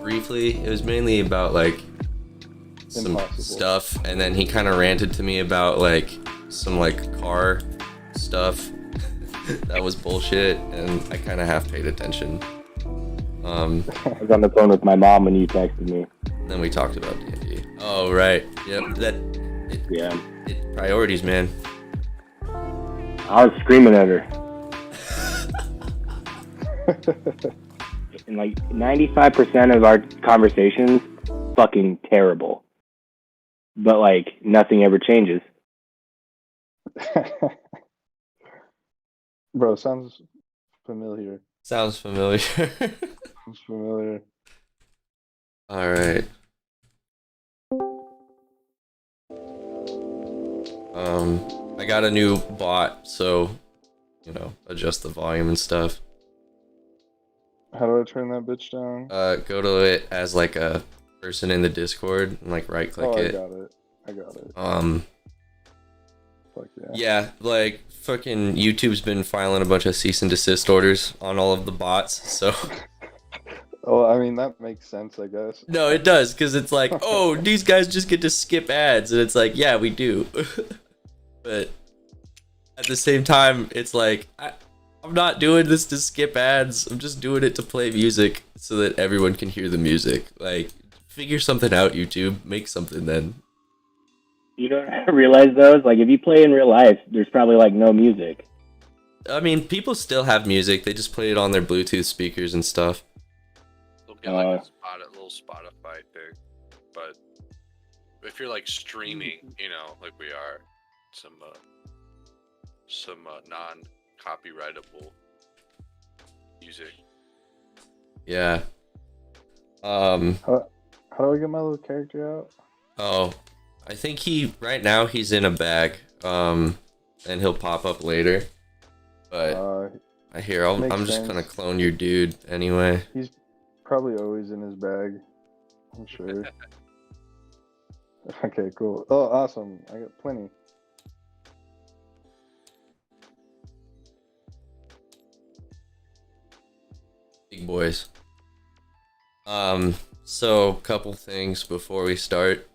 Briefly, it was mainly about like some Impossible. stuff, and then he kind of ranted to me about like some like car stuff that was bullshit, and I kind of half paid attention. I was on the phone with my mom when you texted me. Then we talked about D&D. Oh right, yep. Yeah. Priorities, man. I was screaming at her. And like 95% of our conversations, fucking terrible. But like nothing ever changes. Bro, sounds familiar. Sounds familiar. Sounds familiar. All right. I got a new bot, so adjust the volume and stuff. How do I turn that bitch down? Go to it as like a person in the Discord and like right click it. I got it. Fuck yeah. Yeah, like fucking YouTube's been filing a bunch of cease and desist orders on all of the bots, so. Oh, I mean, that makes sense, I guess. No, it does, because it's like, oh, these guys just get to skip ads, and it's like, yeah, we do. But at the same time, it's like, I'm not doing this to skip ads. I'm just doing it to play music so that everyone can hear the music. Like, figure something out, YouTube. Make something then. You don't realize those? Like, if you play in real life, there's probably like no music. I mean, people still have music. They just play it on their Bluetooth speakers and stuff. They'll get like a little Spotify thing. But if you're like streaming, like we are, some non-copyrightable music. Yeah. How do I get my little character out? Oh, I think right now he's in a bag. And he'll pop up later. But I'm just gonna clone your dude anyway. He's probably always in his bag, I'm sure. Okay, cool. Oh, awesome. I got plenty. Big boys. So couple things before we start.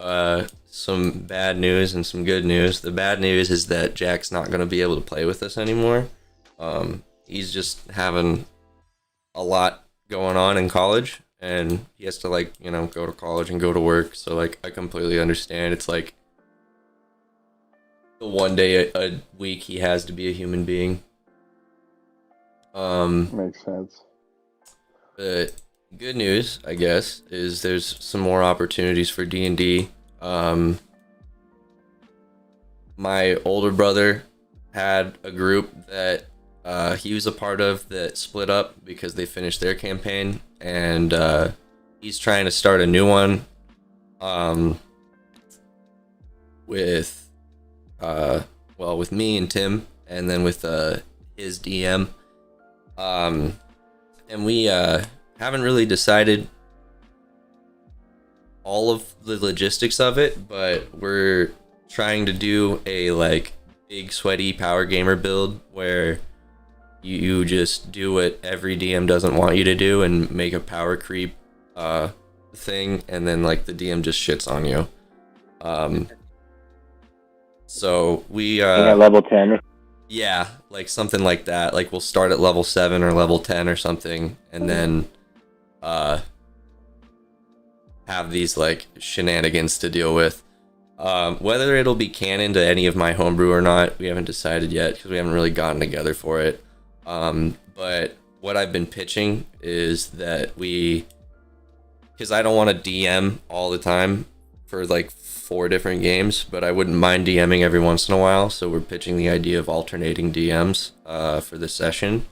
Some bad news and some good news. The bad news is that Jack's not gonna be able to play with us anymore. He's just having a lot going on in college, and he has to go to college and go to work. So like, I completely understand. It's like the one day a week he has to be a human being. Makes sense. But good news, I guess, is there's some more opportunities for D&D. My older brother had a group that he was a part of that split up because they finished their campaign, and he's trying to start a new one with me and Tim, and then with his DM. And we haven't really decided all of the logistics of it, but we're trying to do a big sweaty power gamer build where you just do what every DM doesn't want you to do and make a power creep thing, and then the DM just shits on you. So we level 10. Yeah, something like that. We'll start at level 7 or level 10 or something, and then have these shenanigans to deal with. Whether it'll be canon to any of my homebrew or not, we haven't decided yet because we haven't really gotten together for it. But what I've been pitching is that because I don't want to DM all the time for 4 different games, but I wouldn't mind DMing every once in a while. So we're pitching the idea of alternating DMs for the session.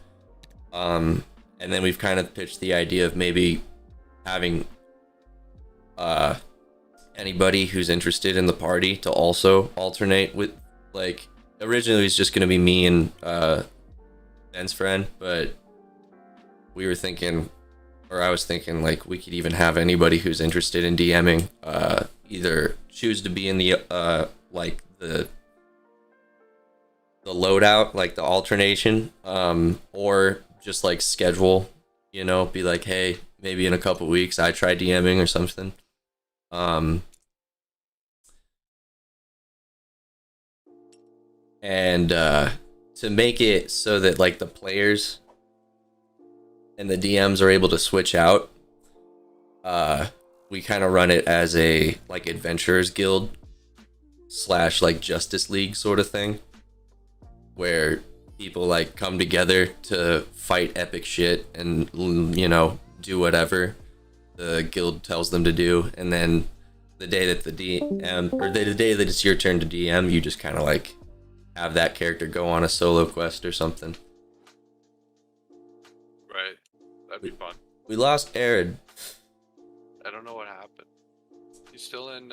And then we've kind of pitched the idea of maybe having anybody who's interested in the party to also alternate with, originally it was just going to be me and Ben's friend, but we were thinking, or I was thinking, we could even have anybody who's interested in DMing either choose to be in the the loadout, the alternation, or just schedule You know, be like, hey, maybe in a couple weeks I try DMing or something. And to make it so that like the players and the DMs are able to switch out, we kind of run it as a like adventurers guild / like Justice League sort of thing, where people like come together to fight epic shit and, you know, do whatever the guild tells them to do, and then the day that the DM or the day that it's your turn to DM, you just kind of like have that character go on a solo quest or something. Right. That'd be fun. We lost Aaron. I don't know what happened. He's still in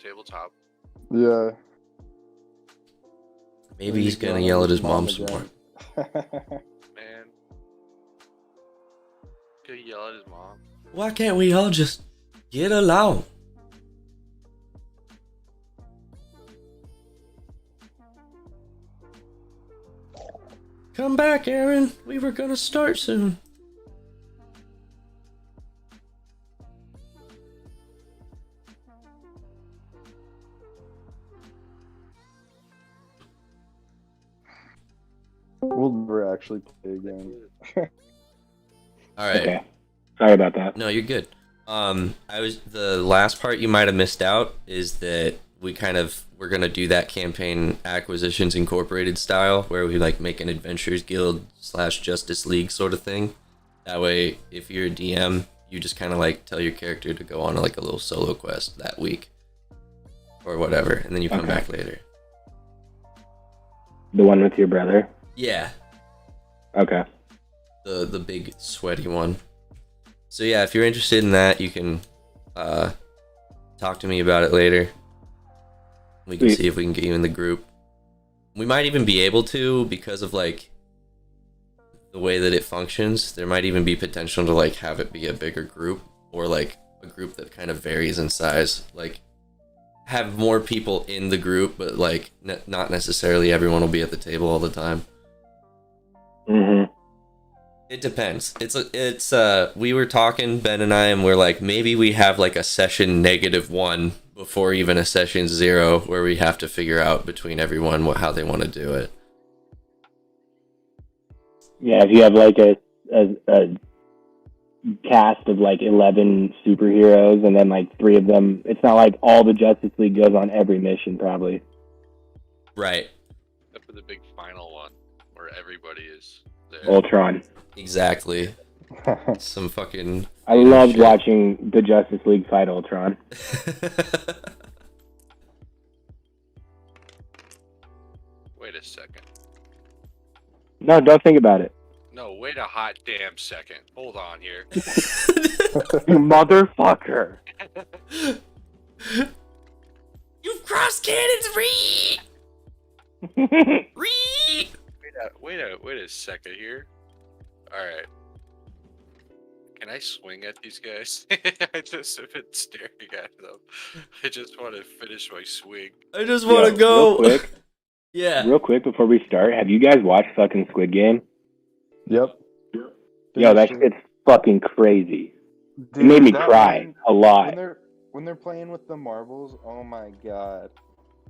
tabletop. Yeah. Maybe he's gonna yell at his mom some more. Man. Could yell at his mom. Why can't we all just get along? Come back, Aaron. We were gonna start soon. We'll never actually play again. All right. Okay. Sorry about that. No, you're good. The last part you might have missed out is that we're gonna do that campaign Acquisitions Incorporated style, where we like make an Adventurers Guild / Justice League sort of thing. That way, if you're a DM, you just kind of like tell your character to go on like a little solo quest that week or whatever, and then you come back later. The one with your brother? Yeah, Okay. the big sweaty one. So yeah, if you're interested in that, you can talk to me about it later. We can see if we can get you in the group. We might even be able to, because of like the way that it functions. There might even be potential to like have it be a bigger group, or like a group that kind of varies in size. Like have more people in the group, but like not necessarily everyone will be at the table all the time. Mm-hmm. It depends. We were talking, Ben and I, and we're like, maybe we have like a session -1 before even a session 0, where we have to figure out between everyone how they want to do it. Yeah, if you have like a cast of like 11 superheroes, and then like 3 of them, it's not like all the Justice League goes on every mission, probably. Right. Except for the big final one, where everybody is there. Ultron. Exactly. Some fucking... I loved watching the Justice League fight Ultron. Wait a second. No, don't think about it. No, wait a hot damn second. Hold on here. You motherfucker. You've crossed cannons, Ree! Ree! Wait a second here. Alright. Can I swing at these guys? I just have been staring at them. I just want to finish my swing. I just want to go. Real quick. Yeah. Real quick before we start, have you guys watched fucking Squid Game? Yep. Yo, it's fucking crazy. Dude, it made me cry a lot. When they're playing with the marbles, oh my god.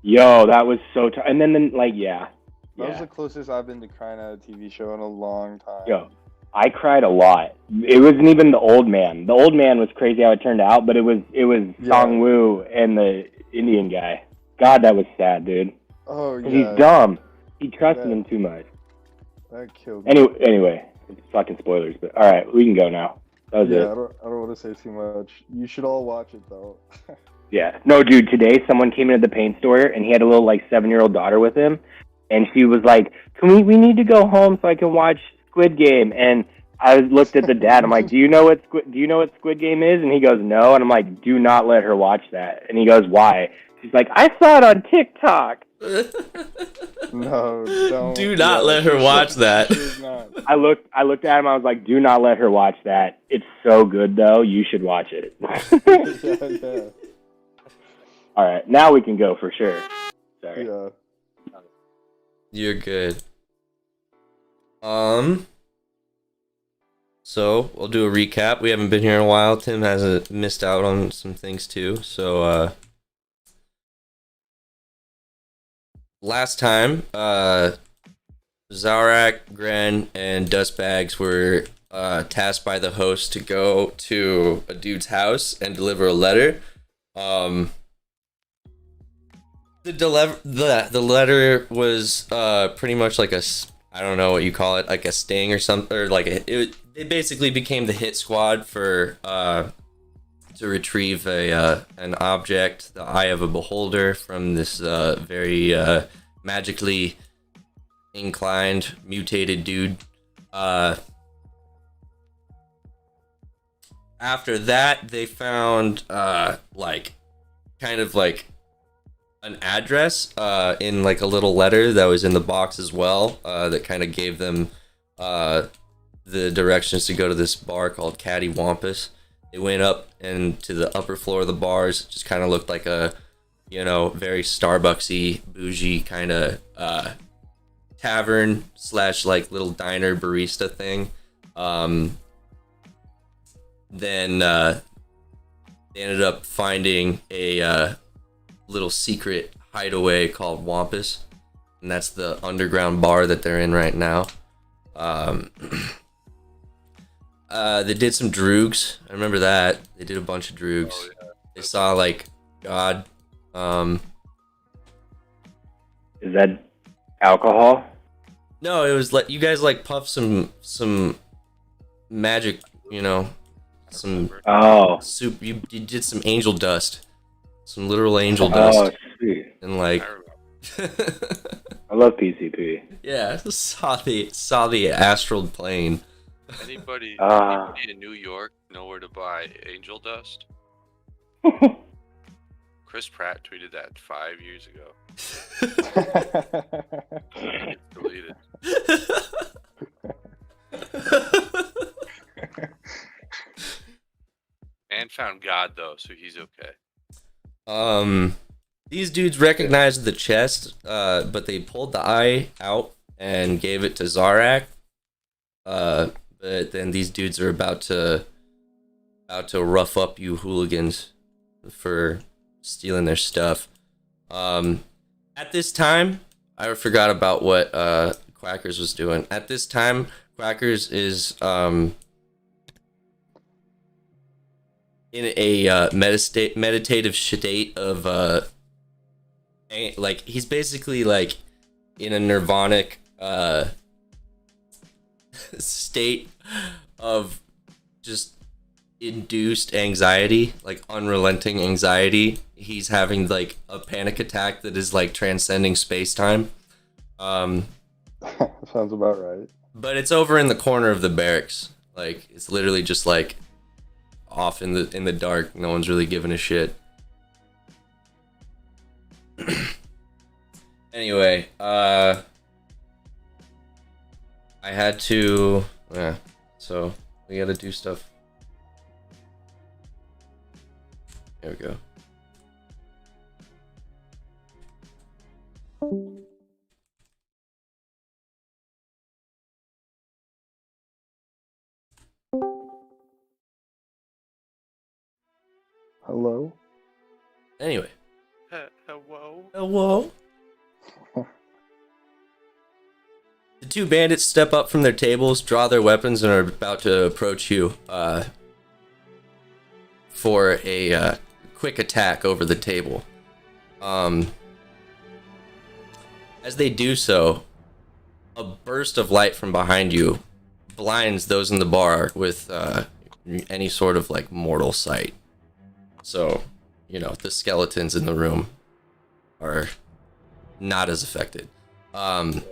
Yo, that was so and then like That was the closest I've been to crying at a TV show in a long time. Yo, I cried a lot. It wasn't even the old man. The old man was crazy how it turned out, but it was Song Woo and the Indian guy. God, that was sad, dude. Oh yeah. He's dumb. He trusted him too much. That killed me. Anyway, it's fucking spoilers, but all right, we can go now. That was it. I don't want to say too much. You should all watch it though. Yeah. No, dude, today someone came into the paint store and he had a little like 7-year-old daughter with him, and she was like, we need to go home so I can watch Squid Game. And I looked at the dad. I'm like, do you know what Squid Game is? And he goes, no. And I'm like, do not let her watch that. And he goes, why? She's like, I saw it on TikTok. No, don't. Do not let her watch that. I looked at him. I was like, do not let her watch that. It's so good though. You should watch it. Yeah. All right, now we can go for sure. Sorry. Yeah. You're good. So we'll do a recap. We haven't been here in a while. Tim hasn't missed out on some things too. So last time, Zarak, Gren, and Dustbags were tasked by the host to go to a dude's house and deliver a letter. The letter was pretty much like I don't know what you call it, like a sting or something, or like it basically became the hit squad for to retrieve an object, the eye of a beholder, from this very magically inclined mutated dude. After that, they found like kind of like an address in like a little letter that was in the box as well, that kind of gave them the directions to go to this bar called Caddy Wampus. They went up and to the upper floor of the bars. It just kind of looked like a, you know, very Starbucksy, bougie kind of tavern / like little diner barista thing. Then they ended up finding a little secret hideaway called Wampus, and that's the underground bar that they're in right now. They did some droogs. I remember that. They did a bunch of droogs. Oh, yeah. They saw like God. Is that alcohol? No, it was like you guys like puffed some magic, you know, some Oh. soup. You did some angel dust, some literal angel dust, Oh, sweet. and like. I remember. I love PCP. Yeah, saw the astral plane. Anybody in New York know where to buy angel dust? Chris Pratt tweeted that 5 years ago. It's deleted. And found God though, so he's okay. These dudes recognized the chest, but they pulled the eye out and gave it to Zarak. But then these dudes are about to rough up you hooligans for stealing their stuff. At this time, I forgot about what Quackers was doing. At this time, Quackers is in a meditative state of like he's basically like in a nirvanic state of just induced anxiety, like unrelenting anxiety. He's having like a panic attack that is like transcending space-time. Sounds about right. But it's over in the corner of the barracks. Like it's literally just like off in the dark. No one's really giving a shit. Anyway, I had to, yeah, so we gotta do stuff. There we go. Hello? Anyway. Whoa. Hello. The two bandits step up from their tables, draw their weapons, and are about to approach you for a quick attack over the table. As they do so, a burst of light from behind you blinds those in the bar with any sort of like mortal sight. So, you know, the skeletons in the room are not as affected. The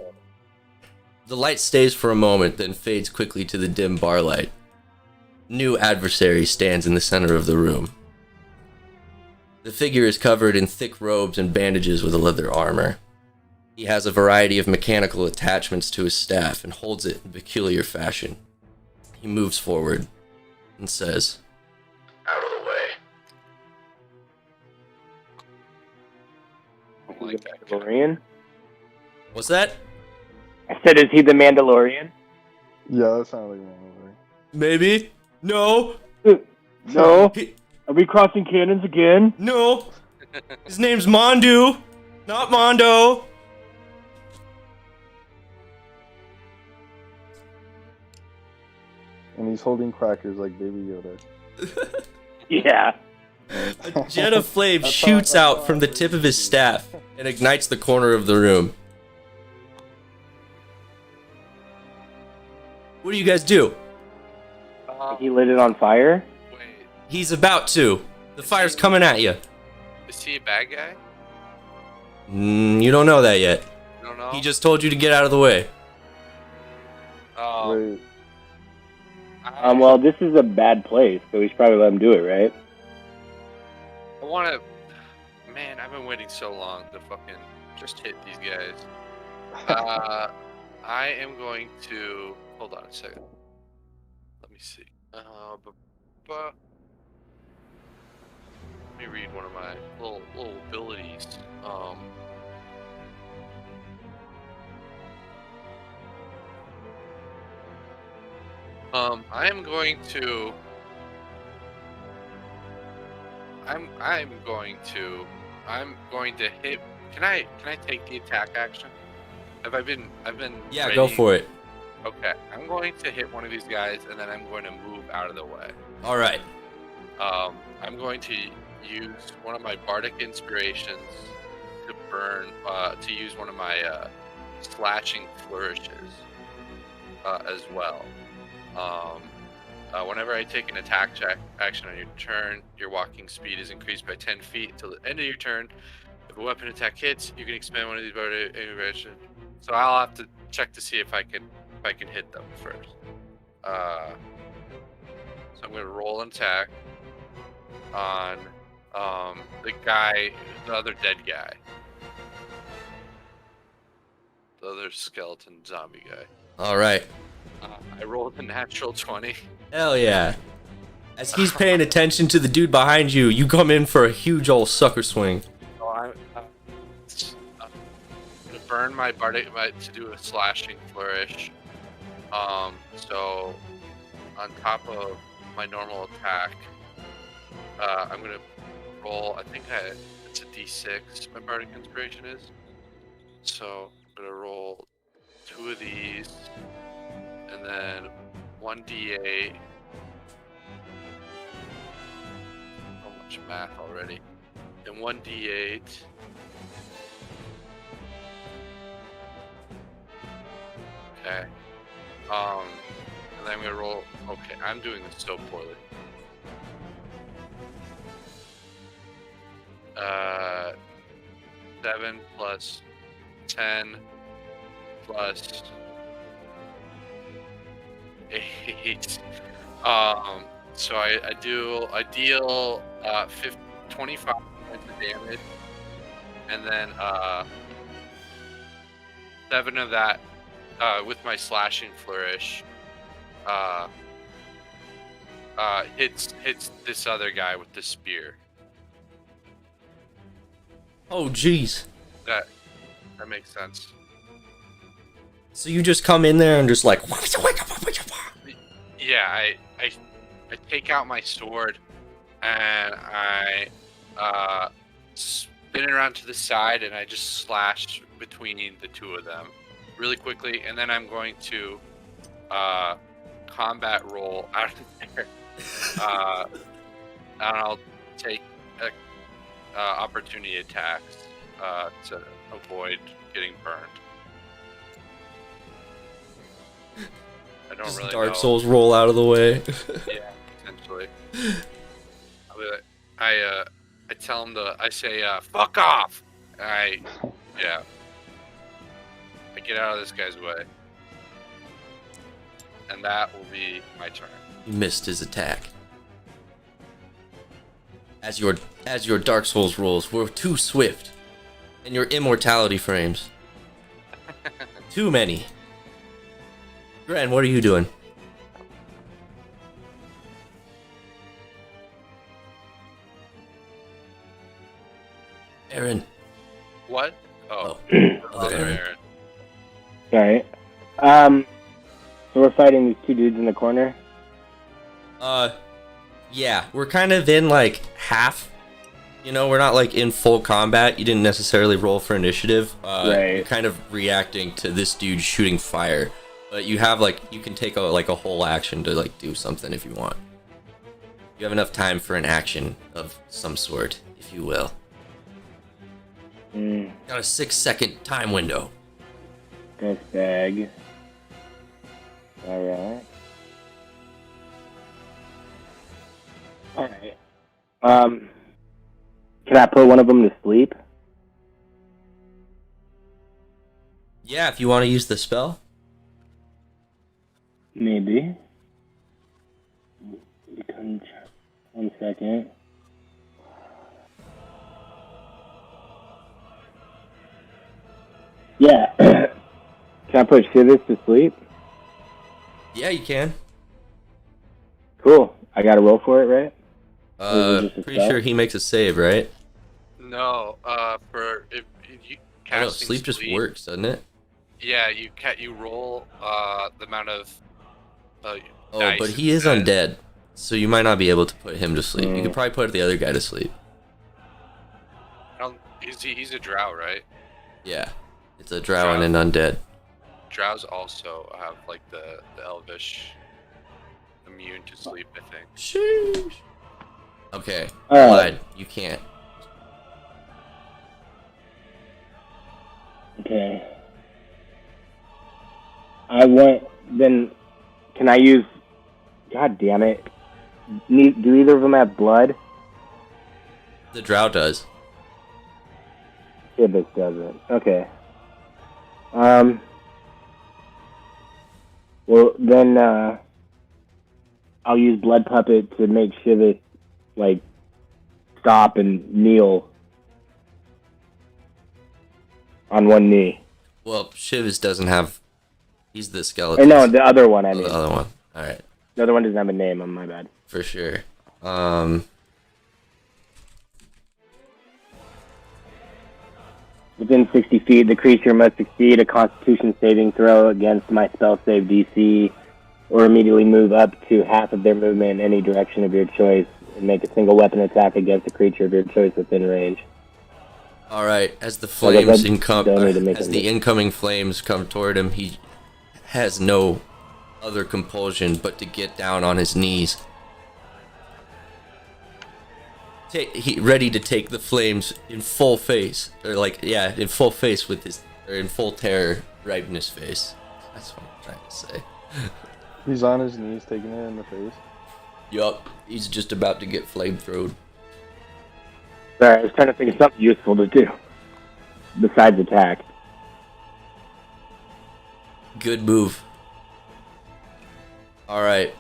light stays for a moment, then fades quickly to the dim bar light. New adversary stands in the center of the room. The figure is covered in thick robes and bandages with a leather armor. He has a variety of mechanical attachments to his staff and holds it in peculiar fashion. He moves forward and says, "Out of the way." Mandalorian? What's that? I said, is he the Mandalorian? Yeah, that sounded like one movie. Maybe. No. No. He- Are we crossing cannons again? no. His name's Mondu, not Mondo. And he's holding crackers like Baby Yoda. Yeah. A jet of flame That's shoots how out from the I tip of raised his you. staff and ignites the corner of the room. What do you guys do? He lit it on fire? Wait, He's about to. The fire's coming at you. is he a bad guy? You don't know that yet. I don't know. He just told you to get out of the way. Wait, Well, this is a bad place, so we should probably let him do it, right? I want to. Man, I've been waiting so long to fucking just hit these guys. I am going to. Hold on a second. Let me see. Let me read one of my little abilities. I am going to. I'm going to hit. Can I take the attack action? I've been. Yeah, ready. go for it. Okay, I'm going to hit one of these guys, and then I'm going to move out of the way. All right. I'm going to use one of my bardic inspirations to burn. To use one of my slashing flourishes as well. Whenever I take an attack action on your turn, your walking speed is increased by 10 feet until the end of your turn. If a weapon attack hits, you can expend one of these bardic inspirations. So I'll have to check to see if I can hit them first. So I'm going to roll an attack on the other dead guy. The other skeleton zombie guy. All right. I rolled a natural 20. Hell yeah. As he's paying attention to the dude behind you, you come in for a huge old sucker swing. So I'm going to burn my bardic to do a slashing flourish. So on top of my normal attack, I'm going to roll, it's a d6, my bardic inspiration is. So I'm going to roll 2 of these, and then 1d8. So much math already. And 1d8. Okay. And then I'm gonna roll. Okay, I'm doing this so poorly. 7 plus 10 plus 8. So I deal 25 points of damage, and then 7 of that with my slashing flourish hits this other guy with the spear. Oh, jeez. That makes sense. So you just come in there and just like... Yeah, I take out my sword and I spin it around to the side and I just slash between the two of them really quickly, and then I'm going to combat roll out of there. And I'll take opportunity attacks to avoid getting burned. I don't Just really Dark know. Souls roll out of the way. Yeah, essentially. I tell him I say, fuck off! And I get out of this guy's way. And that will be my turn. You missed his attack. As your Dark Souls rolls were too swift, and your immortality frames too many. Gran, what are you doing? Aaron. What? Oh. Other Aaron. Alright. So we're fighting these two dudes in the corner? Yeah, we're kind of in like half. You know, we're not like in full combat. You didn't necessarily roll for initiative. Right. You're kind of reacting to this dude shooting fire. But you have like, you can take a whole action to like do something if you want. You have enough time for an action of some sort, if you will. Got a 6-second time window. Nice bag. Alright. Alright. Can I put one of them to sleep? Yeah, if you want to use the spell. Maybe. 1 second. Yeah. Can I put Shivers to sleep? Yeah, you can. Cool. I gotta roll for it, right? Or is it just a Pretty spell? sure he makes a save, right? No, for if you I know, casting sleep just works, doesn't it? Yeah, you roll the amount of Oh, dice but he is instead. undead, so you might not be able to put him to sleep. You could probably put the other guy to sleep. He's a drow, right? Yeah, it's a drow and an undead. Drows also have like the elvish immune to sleep, I think. Sheesh. Okay, Alright. lied. You can't. Okay. Then, can I use, god damn it. Do either of them have blood? The drow does. Shivers doesn't. Okay. Well, then, I'll use Blood Puppet to make Shivers, like, stop and kneel on one knee. Well, Shivs doesn't have. He's the skeleton. Or no, the other one, I mean. The other one. All right, The other one doesn't have a name, my bad. for sure. Within 60 feet, the creature must succeed a Constitution saving throw against my spell save DC, or immediately move up to half of their movement in any direction of your choice, and make a single weapon attack against a creature of your choice within range. All right, as the Like I flames said, don't need to make as a the move. incoming flames come toward him, he has no other compulsion but to get down on his knees. He ready to take the flames in full face, or in full face in full terror right in his face. That's what I'm trying to say. He's on his knees taking it in the face. Yup, he's just about to get flamethrowed. Sorry, I was trying to think of something useful to do. Besides attack. Good move. All right.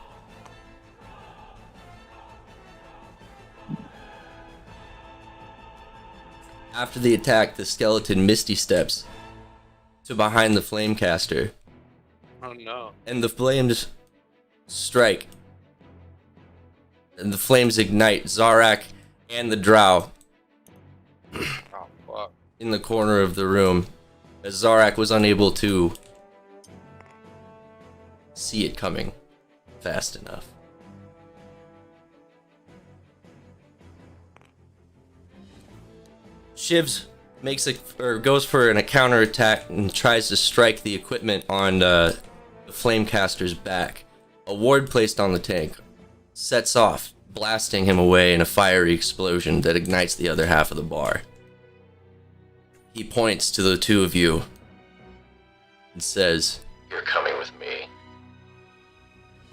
After the attack, the skeleton misty steps to behind the flamecaster, Oh no. and the flames strike. And the flames ignite Zarak and the drow Oh fuck. in the corner of the room, as Zarak was unable to see it coming fast enough. Shivs goes for an counterattack and tries to strike the equipment on the flamecaster's back. A ward placed on the tank sets off, blasting him away in a fiery explosion that ignites the other half of the bar. He points to the two of you and says, "You're coming with me."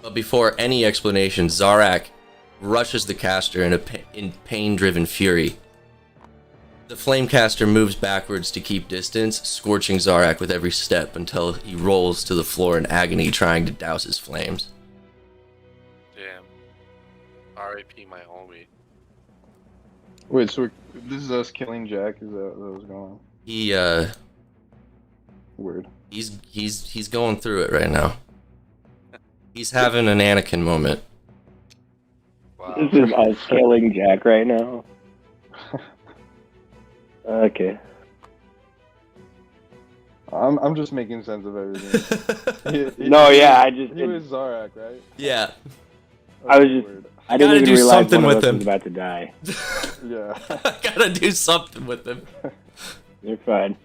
But before any explanation, Zarak rushes the caster in pain-driven fury. The flamecaster moves backwards to keep distance, scorching Zarak with every step until he rolls to the floor in agony, trying to douse his flames. Damn. R.I.P. my homie. Wait, so this is us killing Jack? Is that what was going on? Weird. He's going through it right now. He's having an Anakin moment. Wow. This is us killing Jack right now. Okay. I'm just making sense of everything. No, yeah, I just he was Zarak, right? Yeah. I was just Weird. I Gotta didn't even do realize something one of with us him. was about to die. Yeah. I gotta do something with him. You're fine.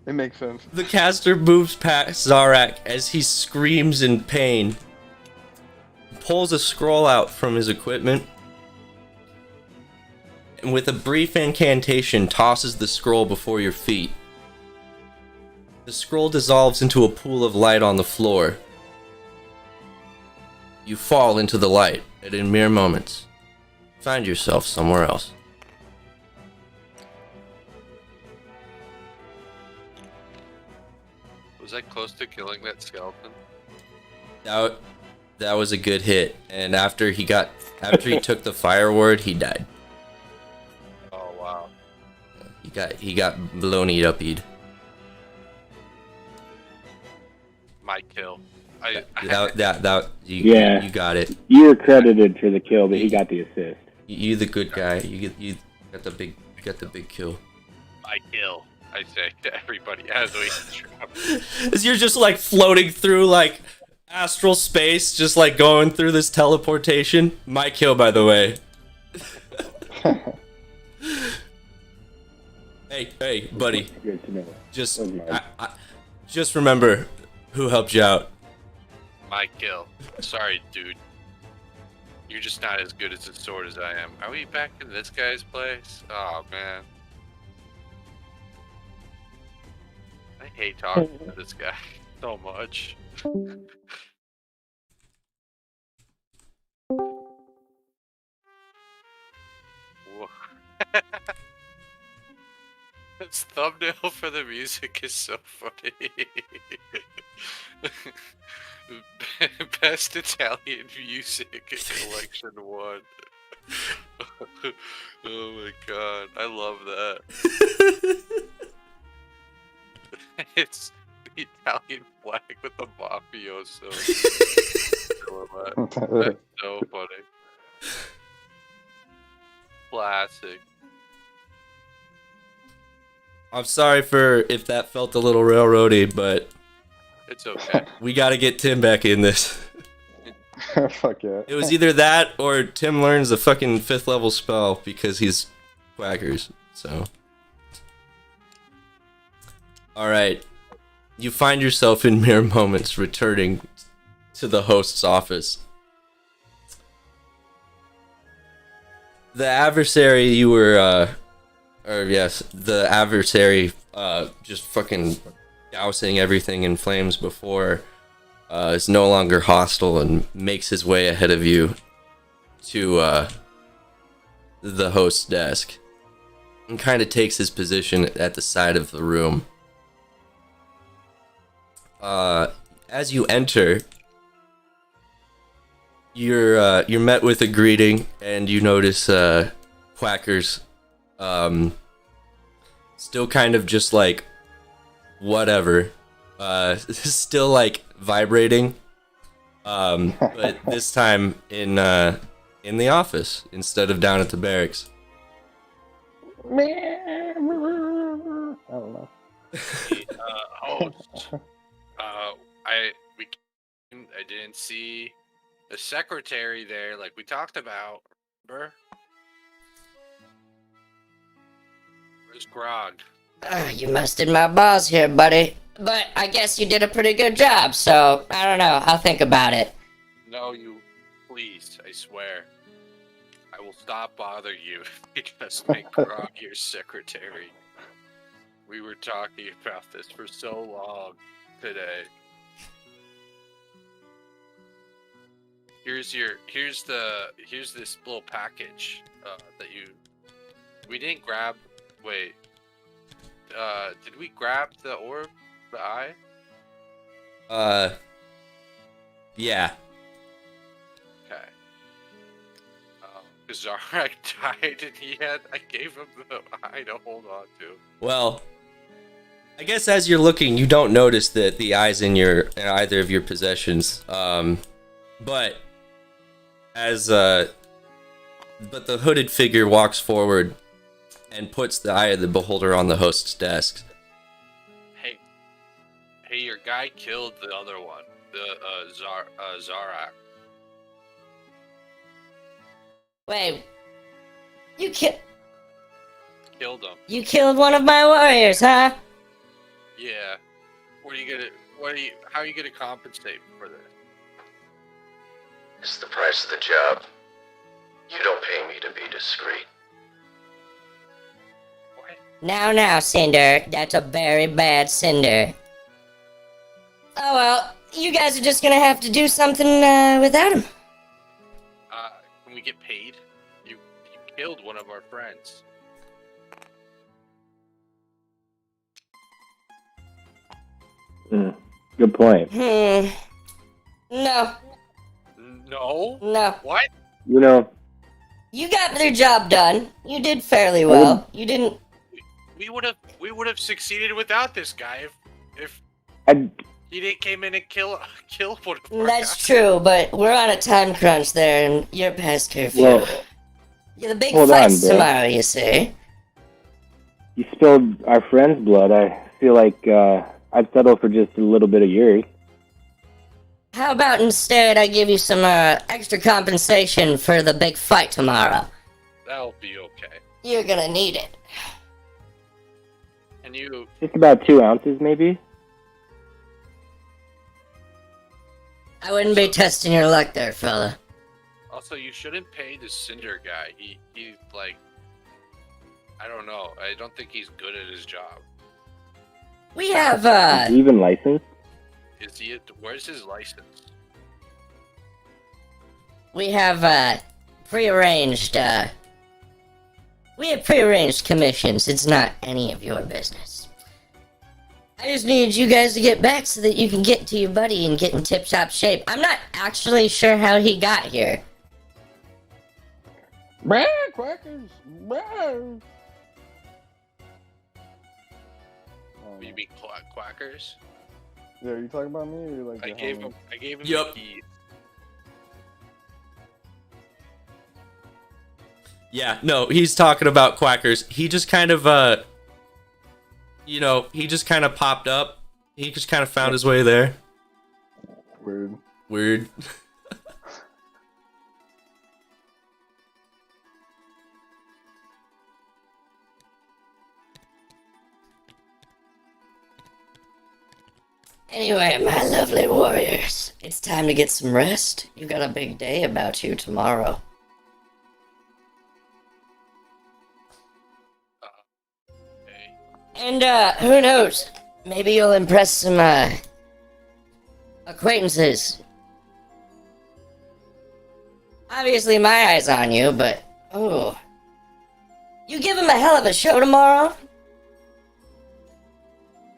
It makes sense. The caster moves past Zarak as he screams in pain, pulls a scroll out from his equipment, and with a brief incantation tosses the scroll before your feet. The scroll dissolves into a pool of light on the floor. You fall into the light, and in mere moments, find yourself somewhere else. Was I close to killing that skeleton? That was a good hit, and after he took the fire ward, he died. Oh wow. He got baloneyed up-ed. My kill. I Yeah. You got it. You were credited for the kill, but he got the assist. You the good guy. You got the big kill. my kill. I say to everybody as we drop. As you're just like floating through like astral space, just like going through this teleportation. My kill, by the way. Hey, buddy. Good to know. Just just remember who helped you out. My kill. Sorry, dude. You're just not as good as a sword as I am. Are we back in this guy's place? Oh, man. I hate talking to this guy so much. Whoa. This thumbnail for the music is so funny. Best Italian music collection 1. Oh my god, I love that. It's the Italian flag with the mafioso. That's so funny. Classic. I'm sorry for if that felt a little railroady, but It's okay. we gotta get Tim back in this. Fuck yeah. It was either that or Tim learns a fucking 5th level spell because he's quackers, so. Alright. You find yourself in mere moments returning to the host's office. The adversary you were, the adversary, just fucking dousing everything in flames before, is no longer hostile and makes his way ahead of you to, the host's desk. And kind of takes his position at the side of the room. As you enter, you're met with a greeting, and you notice Quackers still kind of just like whatever, still like vibrating, but this time in the office instead of down at the barracks. I don't know. Host. I didn't see the secretary there like we talked about. Remember? Where's Grog? You busted my balls here, buddy. But I guess you did a pretty good job, so I don't know. I'll think about it. No, you. Please, I swear. I will stop bothering you if you just make Grog your secretary. We were talking about this for so long today. Here's this little package that we didn't grab. Wait, did we grab the orb, the eye? Yeah. Okay. Because Zarak died and I gave him the eye to hold on to. Well, I guess as you're looking, you don't notice that the eye's in either of your possessions. But the hooded figure walks forward and puts the eye of the beholder on the host's desk. Hey, your guy killed the other one, the Zarak. Wait, you Killed him. you killed one of my warriors, huh? Yeah. How are you gonna compensate for this? It's the price of the job. You don't pay me to be discreet. What? Now, Cinder, that's a very bad Cinder. Oh well, you guys are just gonna have to do something without him. Can we get paid? You killed one of our friends. Good point. No. No? What? You know, You got their job done. You did fairly well. You didn't. We would have succeeded without this guy if I, he didn't came in and kill one of our That's guys. true, but we're on a time crunch there, and you're past curfew. well, Yeah, the big hold on, fight's bro. tomorrow, you see. you spilled our friend's blood. I feel like I'd settle for just a little bit of yours. How about instead I give you some extra compensation for the big fight tomorrow? That'll be okay. You're gonna need it. And you Just about 2 ounces, maybe. I wouldn't be testing your luck there, fella. also you shouldn't pay the Cinder guy. He like I don't know. I don't think he's good at his job. We have, Is he even licensed? Is he? Where's his license? we have, prearranged, we have prearranged commissions. It's not any of your business. I just need you guys to get back so that you can get to your buddy and get in tip-top shape. I'm not actually sure how he got here. Brah, quackers. Brah. You mean quackers? Yeah, are you talking about me or you like? I your gave homie? him Yup. the keys. Yeah, no, he's talking about quackers. He just kind of, he just kind of popped up. He just kind of found his way there. Weird. Weird. Anyway, my lovely warriors, it's time to get some rest. You've got a big day about you tomorrow. Okay. And, who knows? Maybe you'll impress some, acquaintances. Obviously, my eye's on you, but, oh. You give him a hell of a show tomorrow?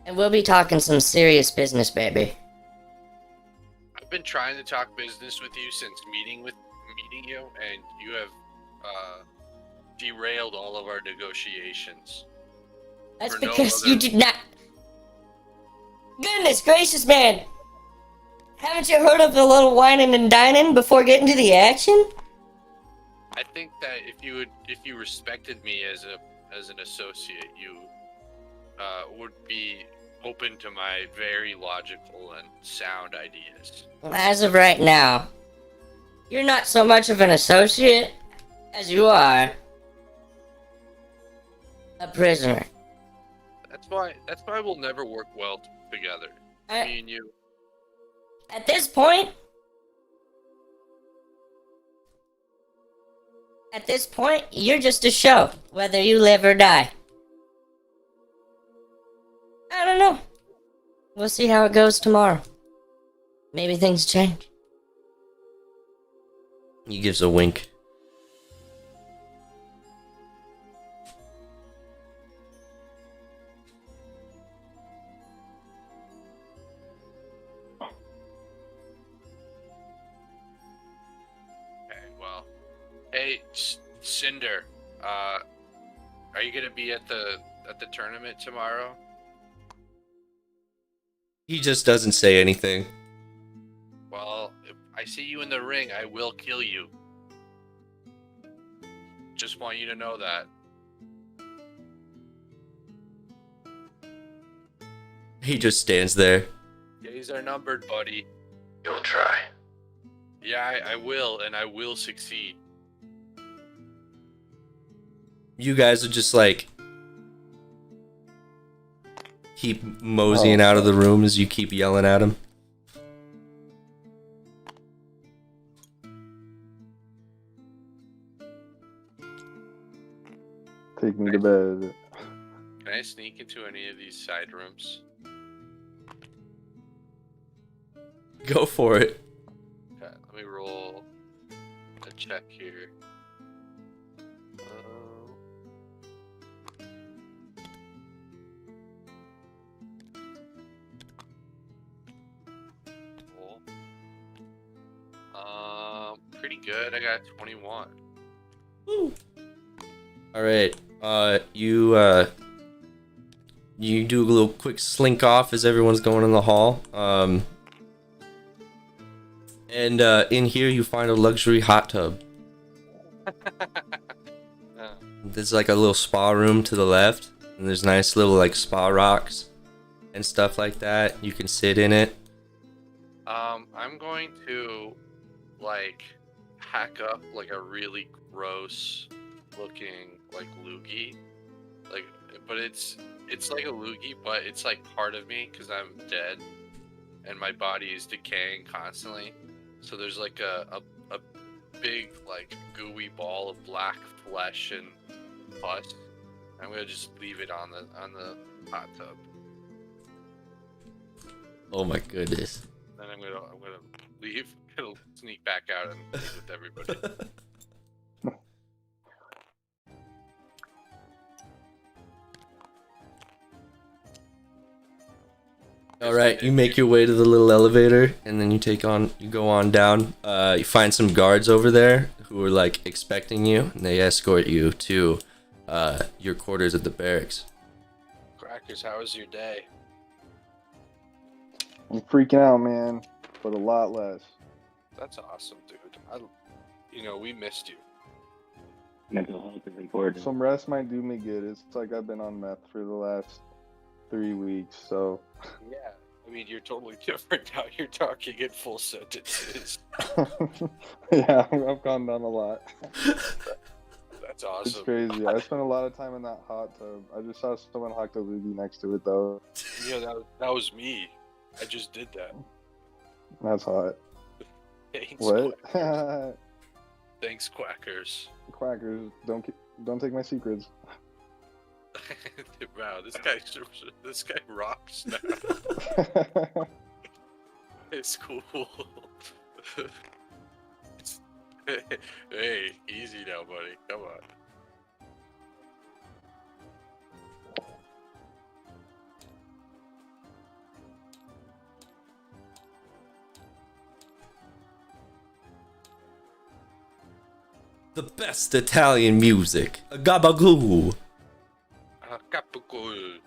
And we'll be talking some serious business, baby. I've been trying to talk business with you since meeting you, and you have derailed all of our negotiations. That's For no because other- you did not. Goodness gracious, man! Haven't you heard of a little whining and dining before getting to the action? I think that if you respected me as an associate, you would be open to my very logical and sound ideas. Well, as of right now, you're not so much of an associate as you are a prisoner. That's why we'll never work well together. Me and you. At this point, you're just a show, whether you live or die. I don't know. We'll see how it goes tomorrow. Maybe things change. He gives a wink. Okay, well. Hey, Cinder, are you gonna be at the tournament tomorrow? He just doesn't say anything. Well, if I see you in the ring, I will kill you. Just want you to know that. He just stands there. Days are numbered, buddy. You'll try. Yeah, I will, and I will succeed. You guys are just like keep moseying out of the room as you keep yelling at him. Take me to bed. Can I sneak into any of these side rooms? Go for it. Okay, let me roll a check here. Cool. Pretty good. I got 21. Woo. All right. You do a little quick slink off as everyone's going in the hall. And in here you find a luxury hot tub. There's like a little spa room to the left, and there's nice little like spa rocks and stuff like that. You can sit in it. I'm going to like hack up like a really gross looking like loogie, like, but it's like a loogie, but it's like part of me because I'm dead and my body is decaying constantly. So there's like a big like gooey ball of black flesh and pus. I'm gonna just leave it on the hot tub. Oh my goodness. Then I'm gonna leave. It'll sneak back out and leave with everybody. All right, you make your way to the little elevator, and then you go on down. You find some guards over there who are like expecting you, and they escort you to your quarters at the barracks. Crackers, how was your day? I'm freaking out, man, but a lot less. That's awesome, dude. We missed you. Mental health is important. Some rest might do me good. It's like I've been on meth for the last 3 weeks, so. Yeah, I mean, you're totally different now. You're talking in full sentences. Yeah, I've gone down a lot. That's awesome. It's crazy. I spent a lot of time in that hot tub. I just saw someone hocked a loogie next to it, though. Yeah, that was me. I just did that. That's hot. Thanks, What? Quackers. Thanks, Quackers. Quackers, don't take my secrets. Wow, this guy rocks now. It's cool. Hey, easy now, buddy. Come on. The best Italian music, a gabagoo. Capicol.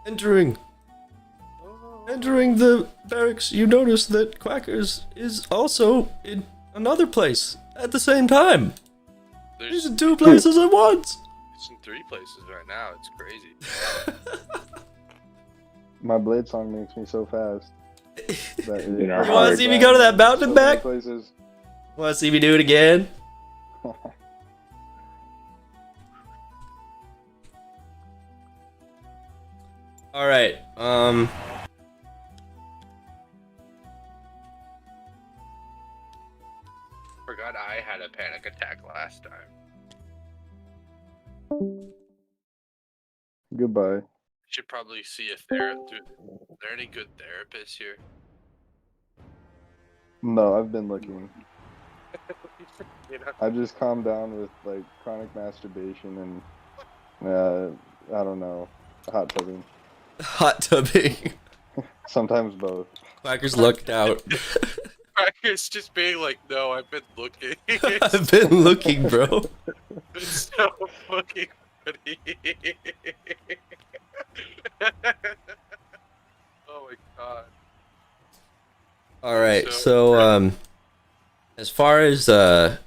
Entering the barracks, you notice that Quackers is also in another place at the same time. He's in 2 places at once. It's in 3 places right now. It's crazy. My blade song makes me so fast. In our You want to see me go to that mountain and back? Places. Want to see me do it again? All right. Forgot I had a panic attack last time. Goodbye. Should probably see a therapist. Are there any good therapists here? No, I've been looking. You know? I just calmed down with like chronic masturbation and I don't know, hot tubbing. Hot tubbing. Sometimes both. Quackers lucked out. It's just being like, no, I've been looking. I've been looking, bro. It's so fucking buddy. Oh my god. All right. So- So as far as this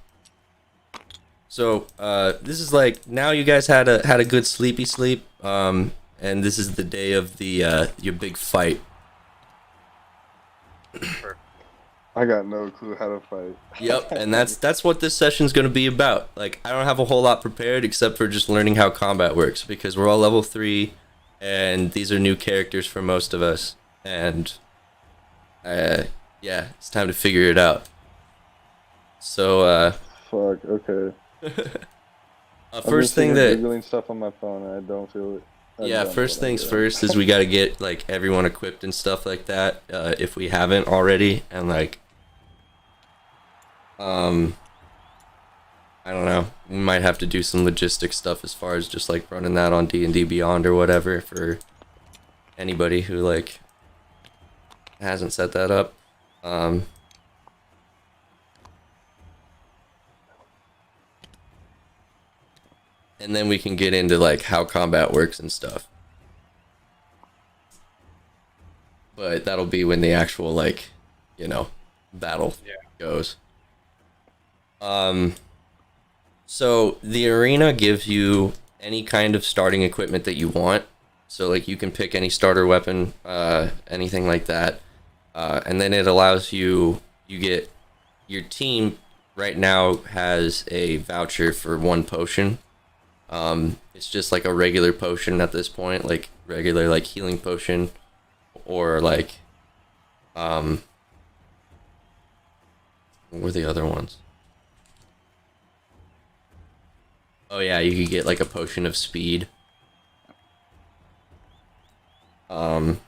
is like now you guys had a good sleepy sleep. And this is the day of the your big fight. I got no clue how to fight. Yep, and that's what this session's gonna be about. Like, I don't have a whole lot prepared except for just learning how combat works because we're all level 3, and these are new characters for most of us. And yeah, it's time to figure it out. So Fuck. Okay. first thing I'm that googling stuff on my phone, and I don't feel it. I yeah, don't know first what I'm things doing. first is we gotta get like everyone equipped and stuff like that. If we haven't already, and like I don't know. We might have to do some logistics stuff as far as just like running that on D&D Beyond or whatever for anybody who like hasn't set that up. And then we can get into like how combat works and stuff. But that'll be when the actual like, you know, battle goes. So the arena gives you any kind of starting equipment that you want. So like you can pick any starter weapon, anything like that. And then it allows you get your team right now has a voucher for 1 potion. It's just like a regular potion at this point, like regular like healing potion or like what were the other ones? Oh yeah, you could get like a potion of speed. And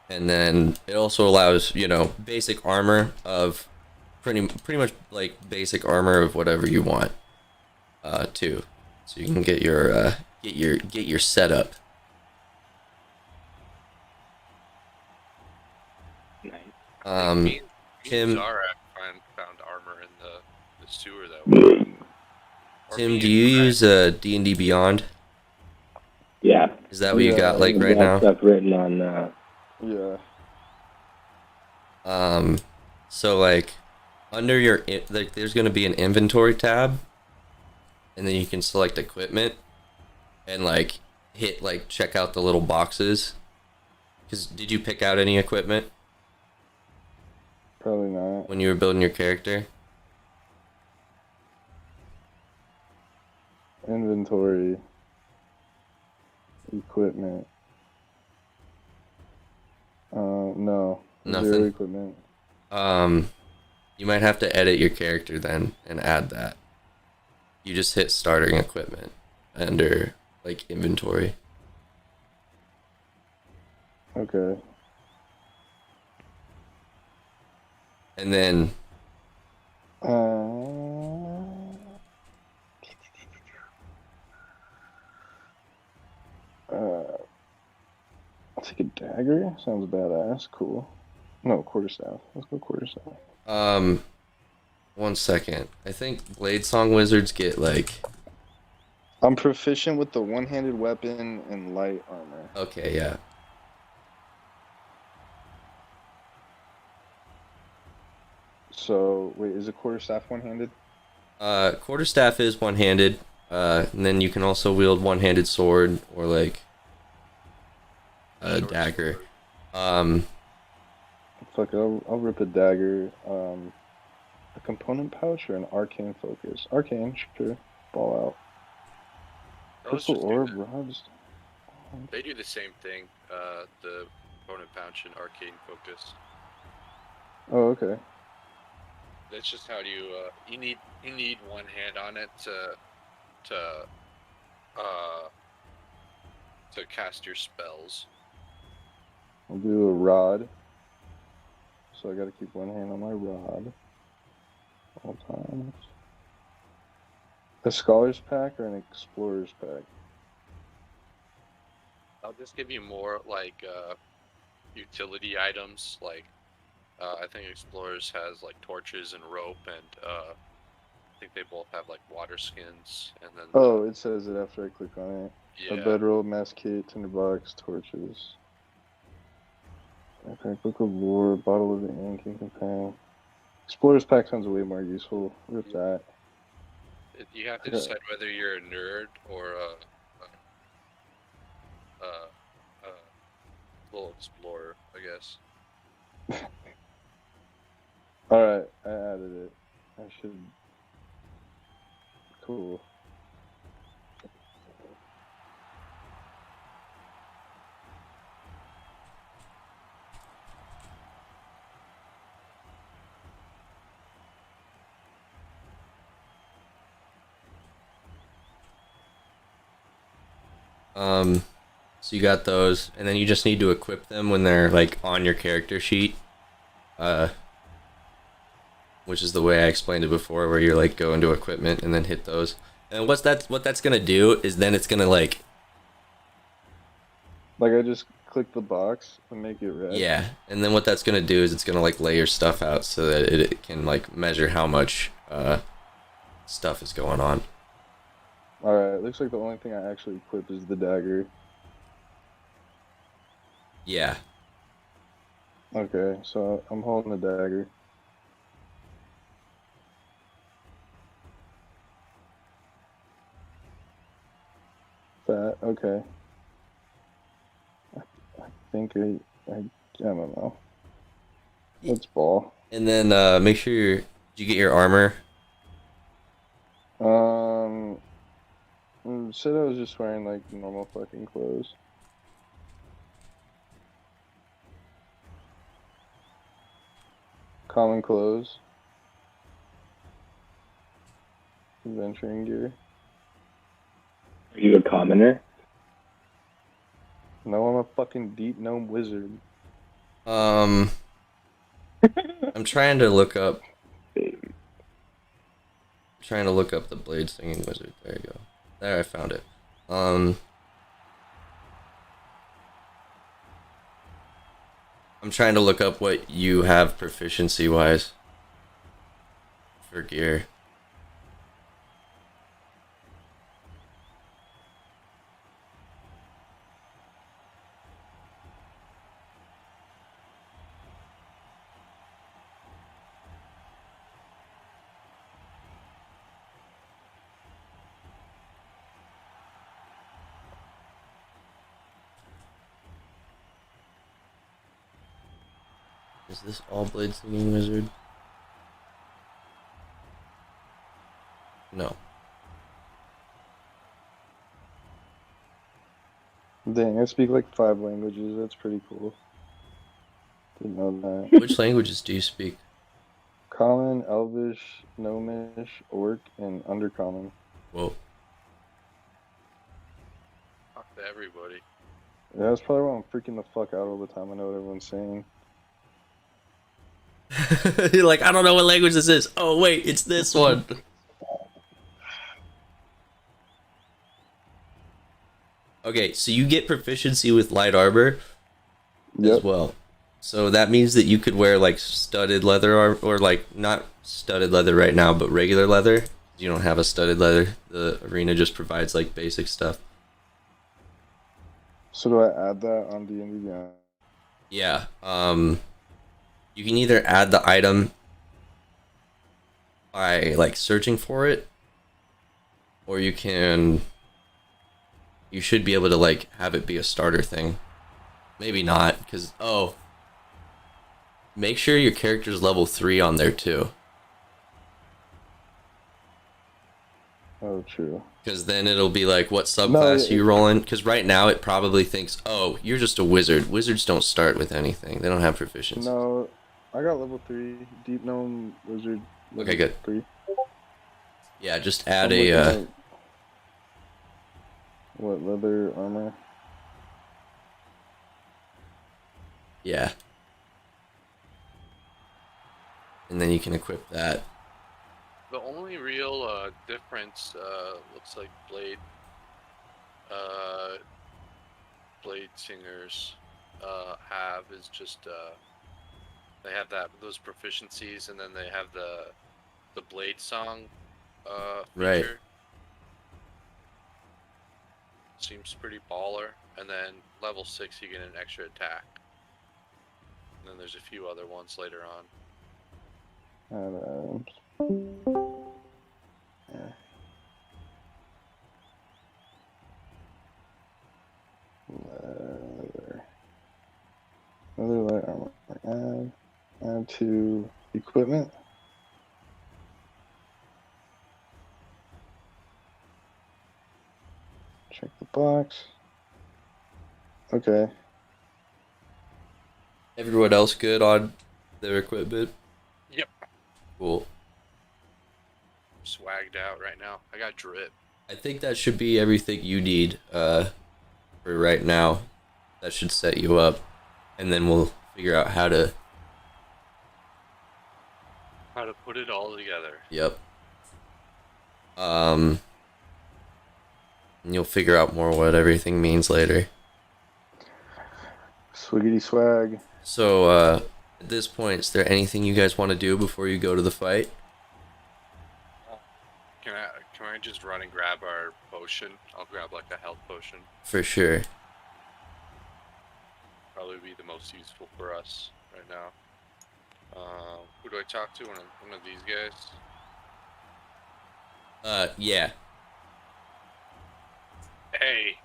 then it also allows, you know, basic armor of pretty much like basic armor of whatever you want, too. So you can get your get your setup. Nice. Me Tim- and Zara found armor in the sewer that way. Or Tim, me do and you Brett. use D&D Beyond? Yeah. Is that what you got like I've right got now? stuff written on. Yeah. So like under your like there's gonna be an inventory tab, and then you can select equipment, and like hit like check out the little boxes. Cause did you pick out any equipment Probably not. when you were building your character? Inventory. Equipment. No. Nothing. 0 equipment. You might have to edit your character then and add that. You just hit starting equipment under like inventory. Okay. And then I'll take a dagger. Sounds badass. Cool. No, quarterstaff. Let's go quarterstaff. 1 second. I think Blade Song Wizards get like I'm proficient with the one-handed weapon and light armor. okay, yeah. So, wait, is a quarterstaff one-handed? Quarterstaff is one-handed. And then you can also wield one-handed sword or like a Short dagger. sword. Fuck it, I'll rip a dagger. A component pouch or an arcane focus? Arcane, sure. Ball out. Let's Crystal just do orb, that. rods. They do the same thing. The opponent pouch and arcane focus. Oh, okay. That's just how you need one hand on it to cast your spells. I'll do a rod. So I gotta keep one hand on my rod. All times. A scholar's pack or an explorer's pack? I'll just give you more like utility items like I think Explorers has like torches and rope, and I think they both have like water skins, and then Oh, it says it after I click on it. A yeah, bedroll, mass kit, tinderbox, torches. Backpack, book of lore, bottle of ink, and companion. Explorer's pack sounds way more useful. With that. you have to Okay. decide whether you're a nerd or a little explorer, I guess. Alright, I added it. I should. Cool. So you got those, and then you just need to equip them when they're like on your character sheet. Which is the way I explained it before, where you're like go into equipment and then hit those. And what that's gonna do is then it's gonna like Like I just click the box and make it red. yeah, and then what that's gonna do is it's gonna like lay your stuff out so that it can like measure how much stuff is going on. Alright, looks like the only thing I actually equip is the dagger. Yeah. Okay, so I'm holding the dagger. That, okay. I think I don't know. Let's ball. And then make sure did you get your armor? Said I was just wearing like normal fucking clothes. Common clothes. Adventuring gear. Are you a commoner? No, I'm a fucking deep gnome wizard. I'm trying to look up the blade singing wizard. There you go. There, I found it. I'm trying to look up what you have proficiency wise for gear. Is this all blade singing wizard? No. Dang, I speak like 5 languages. That's pretty cool. Didn't know that. Which languages do you speak? Common, Elvish, Gnomish, Orc, and Undercommon. Whoa. Talk to everybody. Yeah, that's probably why I'm freaking the fuck out all the time. I know what everyone's saying. You're like, I don't know what language this is. Oh wait, it's this one. Okay, so you get proficiency with light armor as well. So that means that you could wear like studded leather or like not studded leather right now, but regular leather. You don't have a studded leather. The arena just provides like basic stuff. So do I add that on D&D Beyond? Yeah. You can either add the item by like searching for it, or you should be able to like have it be a starter thing. Maybe not, because make sure your character's level 3 on there too. Oh, true. Because then it'll be like, what subclass are you rolling? Because right now it probably thinks, oh, you're just a wizard. Wizards don't start with anything. They don't have proficiency. No, I got level 3, Deep Gnome Wizard. Okay, good. 3. Yeah, just add What, leather armor? Yeah. And then you can equip that. The only real difference looks like blade singers have is just They have those proficiencies, and then they have the blade song Right. feature. Seems pretty baller. And then level 6, you get an extra attack. And then there's a few other ones later on. And, yeah. Another light armor. Add to equipment. Check the box. Okay. Everyone else good on their equipment? Yep. Cool. Swagged out right now. I got drip. I think that should be everything you need for right now. That should set you up. And then we'll figure out how to... How to put it all together. Yep. And you'll figure out more what everything means later. Swiggity swag. So, at this point, is there anything you guys want to do before you go to the fight? Can I just run and grab our potion? I'll grab like a health potion. For sure. Probably be the most useful for us right now. Who do I talk to? One of these guys? Yeah. Hey,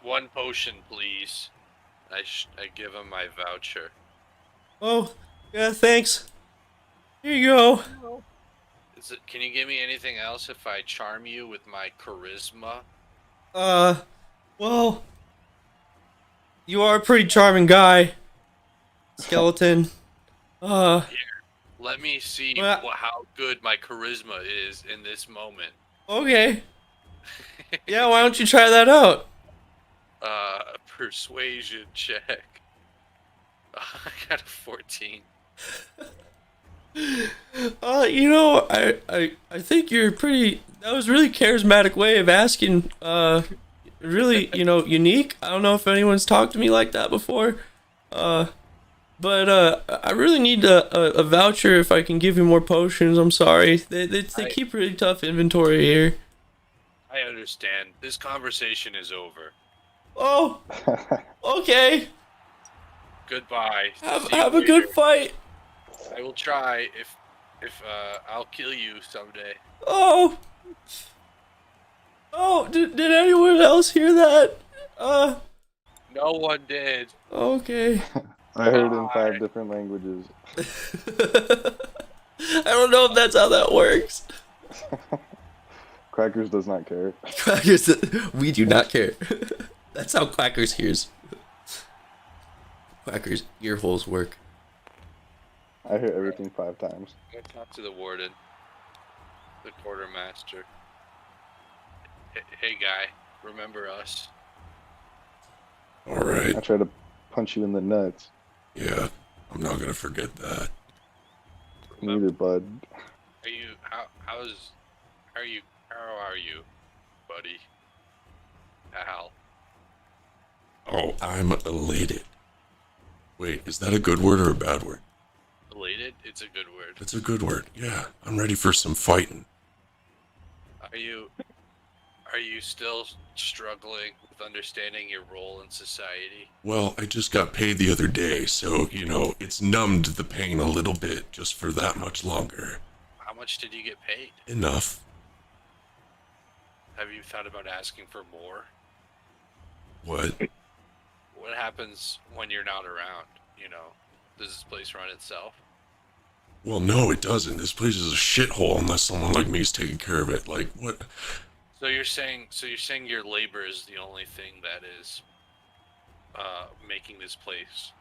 one potion, please. I give him my voucher. Oh, yeah, thanks. Here you go. Can you give me anything else if I charm you with my charisma? Well, you are a pretty charming guy, skeleton. Let me see Well- how good my charisma is in this moment. Okay. Yeah, why don't you try that out? Persuasion check. I got a 14. I think you're pretty. That was a really charismatic way of asking. Really, unique. I don't know if anyone's talked to me like that before. But I really need a voucher if I can give you more potions. I'm sorry. They keep really tough inventory here. I understand. This conversation is over. Oh, okay. Goodbye. Have See you a good later. fight. I will try if I'll kill you someday. Oh. Oh, did anyone else hear that? No one did. Okay. I heard in Bye. 5 different languages. I don't know if that's how that works. Crackers does not care. Quackers, we do not care. That's how Quackers hears. Quackers' ear holes work. I hear everything 5 times. Go talk to the warden, the quartermaster. Hey guy, remember us? All right. I try to punch you in the nuts. Yeah, I'm not gonna forget that. Neither, bud. Are you how are you, buddy? Pal. Oh, I'm elated. Wait, is that a good word or a bad word? Elated? It's a good word. It's a good word. Yeah, I'm ready for some fighting. Are you still struggling with understanding your role in society? Well, I just got paid the other day, so, it's numbed the pain a little bit just for that much longer. How much did you get paid? Enough. Have you thought about asking for more? What? What happens when you're not around? Does this place run itself? Well, no, it doesn't. This place is a shithole unless someone like me is taking care of it. Like, what? So you're saying your labor is the only thing that is making this place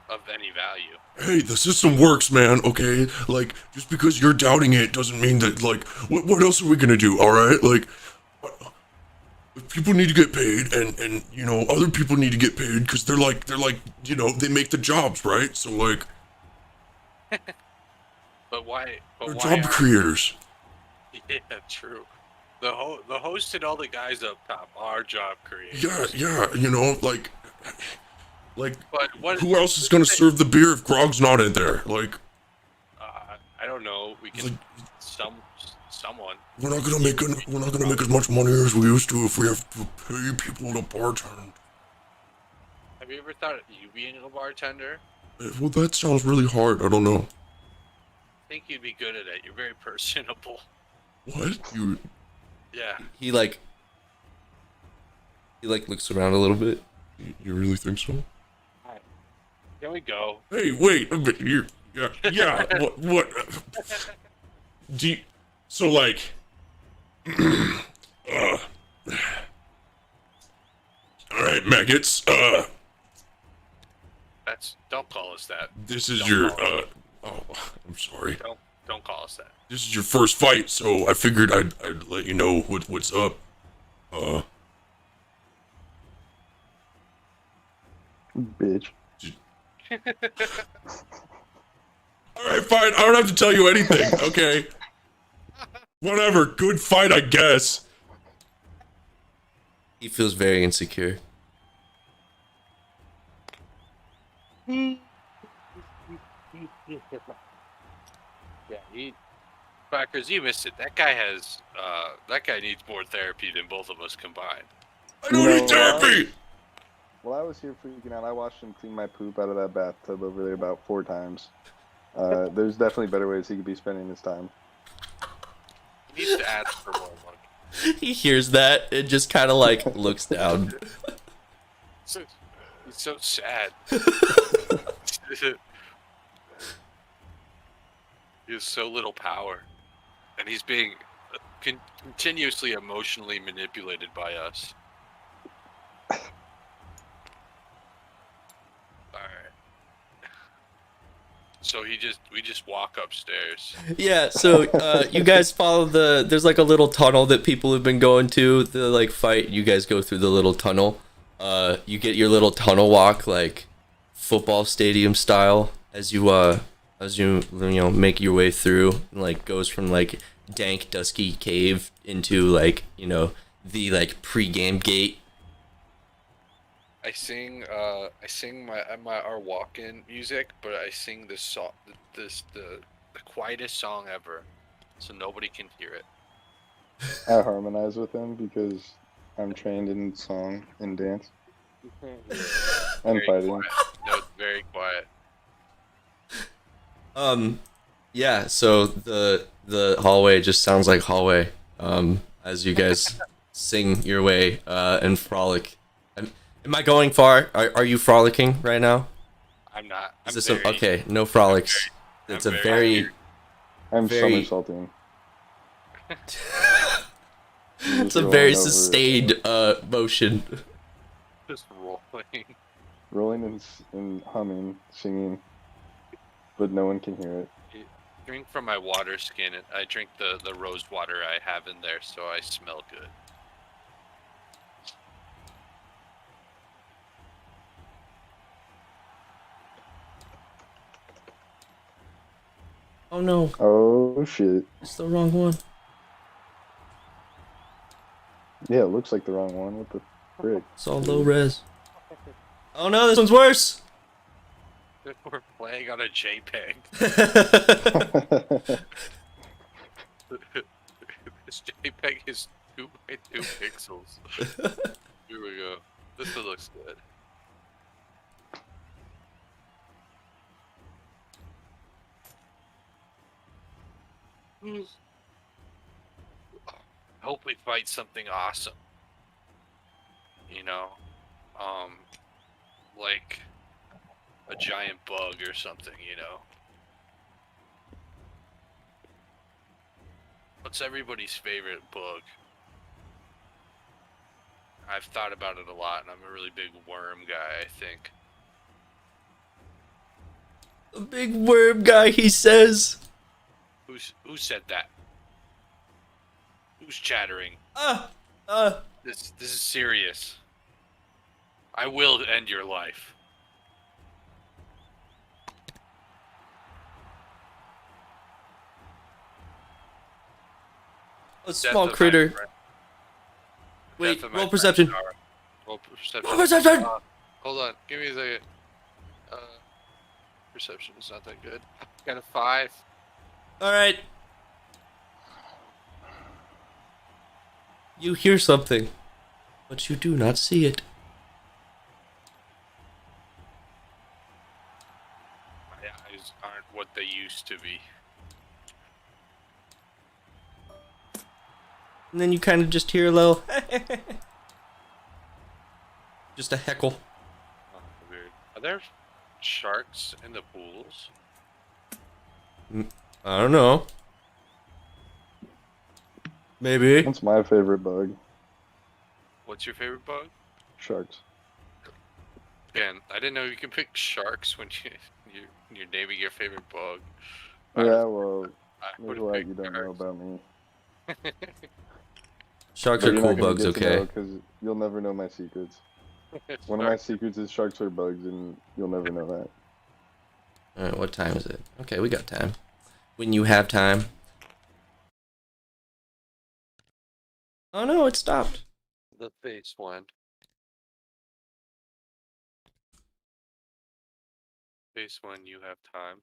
of any value. Hey, the system works, man, okay? Like, just because you're doubting it doesn't mean that, like, what else are we gonna do, alright? Like, people need to get paid, and other people need to get paid, because they're like, they make the jobs, right? So, like, But why? they're job creators. Yeah, true. The host and all the guys up top are job creators. Yeah, like, Like, But what? who else is gonna serve the beer if Grog's not in there? Like, I don't know. We can like someone. we're not gonna make as much money as we used to if we have to pay people to bartend. Have you ever thought of you being a bartender? Well, that sounds really hard. I don't know. I think you'd be good at it. You're very personable. What? You? Yeah. He like looks around a little bit. You really think so? Can we go? Hey, wait a minute. Yeah. What? Do you, so like, all right, maggots. Don't call us that. This is Don't your call Oh, I'm sorry. Don't call us that. This is your first fight, so I figured I'd let you know what's up. Bitch. Alright, fine. I don't have to tell you anything, okay? Whatever. Good fight, I guess. He feels very insecure. Yeah, Backers, you missed it. That guy needs more therapy than both of us combined. I don't need therapy! While I was here freaking out, I watched him clean my poop out of that bathtub over there about 4 times. There's definitely better ways he could be spending his time. He needs to ask for more money. He hears that and just kind of like looks down. He's so sad. He has so little power, and he's being continuously emotionally manipulated by us. Alright. So we just walk upstairs. Yeah, so you guys follow there's like a little tunnel that people have been going to the like fight. You guys go through the little tunnel. You get your little tunnel walk like football stadium style as you make your way through, and, like goes from like dank dusky cave into like the like pre-game gate. I sing our walk-in music, but I sing this song, the quietest song ever, so nobody can hear it. I harmonize with him because I'm trained in song and dance. And Very fighting. quiet. No, it's very quiet. Yeah, so the hallway just sounds like hallway as you guys sing your way and frolic. Am I going far? Are you frolicking right now? I'm not. Is this okay? No frolics. It's a very I'm very- somersaulting. it's a very sustained motion. Just rolling. Rolling and humming, singing, but no one can hear it. Drink from my water skin. I drink the rose water I have in there, so I smell good. Oh no, Oh shit. it's the wrong one. Yeah, it looks like the wrong one. What the frick? It's all low res. Oh no, this one's worse. We're playing on a JPEG. This JPEG is 2 by 2 pixels. Here we go. This one looks good. Hope we fight something awesome. Like a giant bug or something, What's everybody's favorite bug? I've thought about it a lot, and I'm a really big worm guy, I think. A big worm guy, he says. Who said that? Who's chattering? This is serious. I will end your life. A small critter. Wait, roll perception. Roll perception. Roll perception! Hold on. Give me a second. Perception is not that good. Got a 5. All right. You hear something, but you do not see it. My eyes aren't what they used to be. And then you kind of just hear a little, just a heckle. Oh, weird. Are there sharks in the pools? I don't know. Maybe. That's my favorite bug. What's your favorite bug? Sharks. Dan, I didn't know you can pick sharks when you're naming your favorite bug. Yeah, well, I there's would a lot pick you don't know sharks. about me. Sharks But are you're cool not gonna bugs, get to okay? Because you'll never know my secrets. One of my secrets is sharks are bugs, and you'll never know that. Alright, what time is it? Okay, we got time. When you have time. Oh no, it stopped. The face one. Face one, you have time.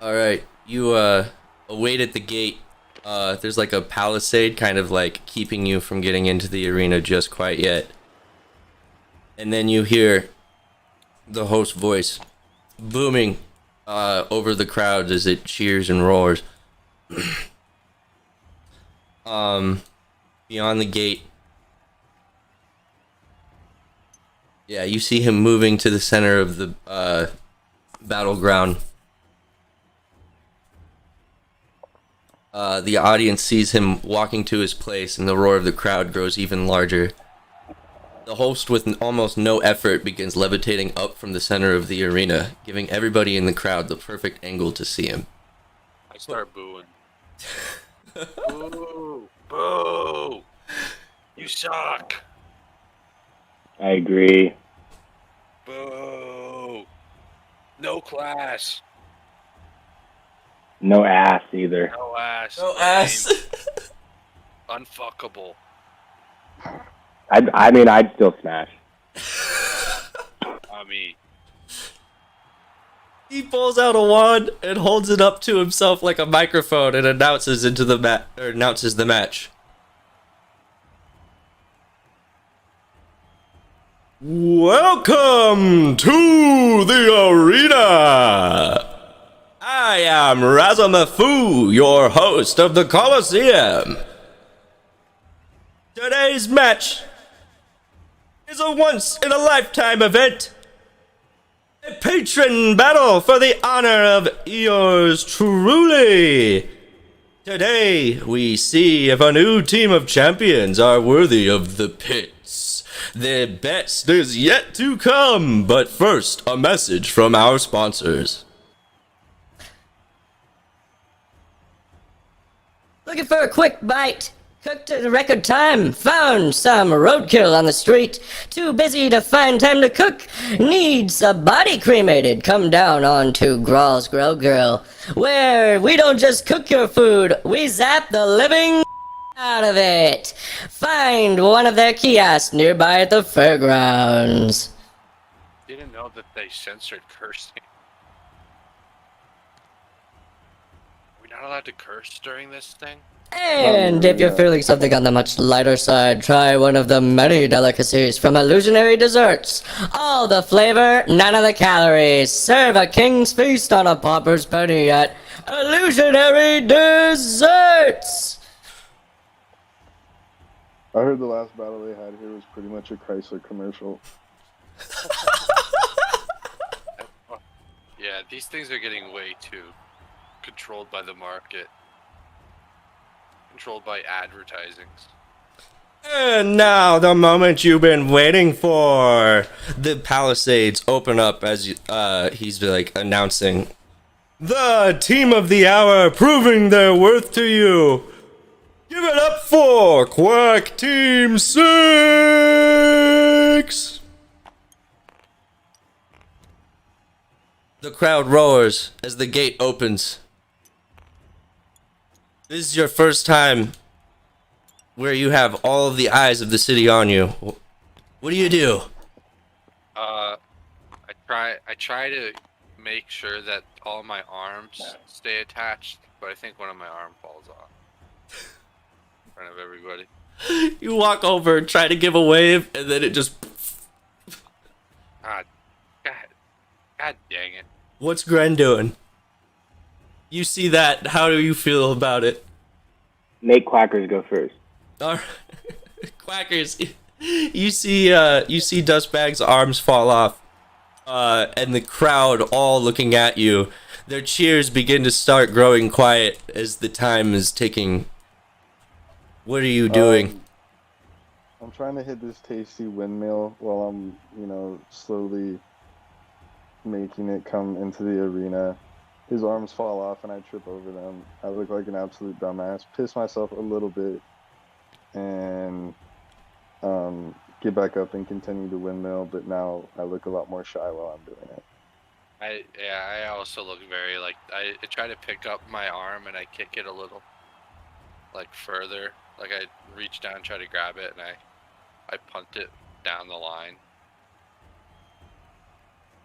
Alright, you await at the gate. There's like a palisade kind of like keeping you from getting into the arena just quite yet. And then you hear the host voice booming over the crowd as it cheers and roars. Beyond the gate. Yeah, you see him moving to the center of the battleground. The audience sees him walking to his place, and the roar of the crowd grows even larger. The host, with almost no effort, begins levitating up from the center of the arena, giving everybody in the crowd the perfect angle to see him. I start booing. Boo! Boo! You suck! I agree. Boo! No class! No ass either. No ass. No ass. Unfuckable. I mean, I'd still smash. I mean, He pulls out a wand and holds it up to himself like a microphone and announces the match. Welcome to the arena. I am Razamafu, your host of the Coliseum. Today's match is a once-in-a-lifetime event. A patron battle for the honor of yours truly. Today, we see if a new team of champions are worthy of the pits. The best is yet to come, but first, a message from our sponsors. Looking for a quick bite? Cooked in record time? Found some roadkill on the street? Too busy to find time to cook? Needs a body cremated? Come down on to Grawl's Grow Grill, where we don't just cook your food, we zap the living out of it. Find one of their kiosks nearby at the fairgrounds. didn't know that they censored cursing. Are we not allowed to curse during this thing? And if you're feeling something on the much lighter side, try one of the many delicacies from Illusionary Desserts. All the flavor, none of the calories. Serve a king's feast on a pauper's penny at Illusionary Desserts. I heard the last battle they had here was pretty much a Chrysler commercial. Yeah, these things are getting way too controlled by the market. Controlled by advertisings. And now, the moment you've been waiting for. The palisades open up as he's like announcing the team of the hour, proving their worth to you. Give it up for Quack Team 6! The crowd roars as the gate opens. This is your first time where you have all of the eyes of the city on you. What do you do? I try to make sure that all my arms stay attached, but I think one of my arm falls off in front of everybody. You walk over and try to give a wave, and then it just... God dang it. What's Gren doing? You see that, how do you feel about it? Make Quackers go first. Alright. Quackers, you see Dustbag's arms fall off, and the crowd all looking at you. Their cheers begin to start growing quiet as the time is ticking. What are you doing? I'm trying to hit this tasty windmill while I'm, slowly making it come into the arena. His arms fall off and I trip over them. I look like an absolute dumbass. Piss myself a little bit and get back up and continue the windmill, but now I look a lot more shy while I'm doing it. I also look very like I try to pick up my arm and I kick it a little like further. Like I reach down, try to grab it, and I punt it down the line.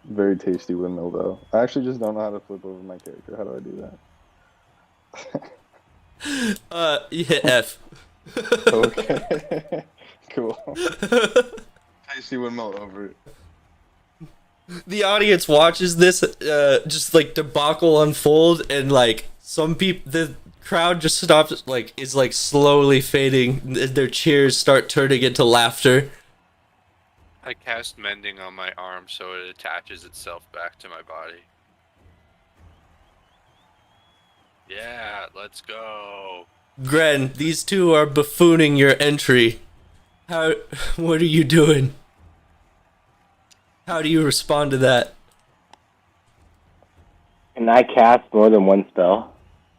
Very tasty windmill though. I actually just don't know how to flip over my character. How do I do that? You hit F. Okay. Cool. Tasty windmill over it. The audience watches this just like debacle unfold, and like some people, the crowd just stops, like is like slowly fading. Their cheers start turning into laughter. I cast mending on my arm so it attaches itself back to my body. Yeah, let's go. Gren, these two are buffooning your entry. What are you doing? How do you respond to that? Can I cast more than one spell?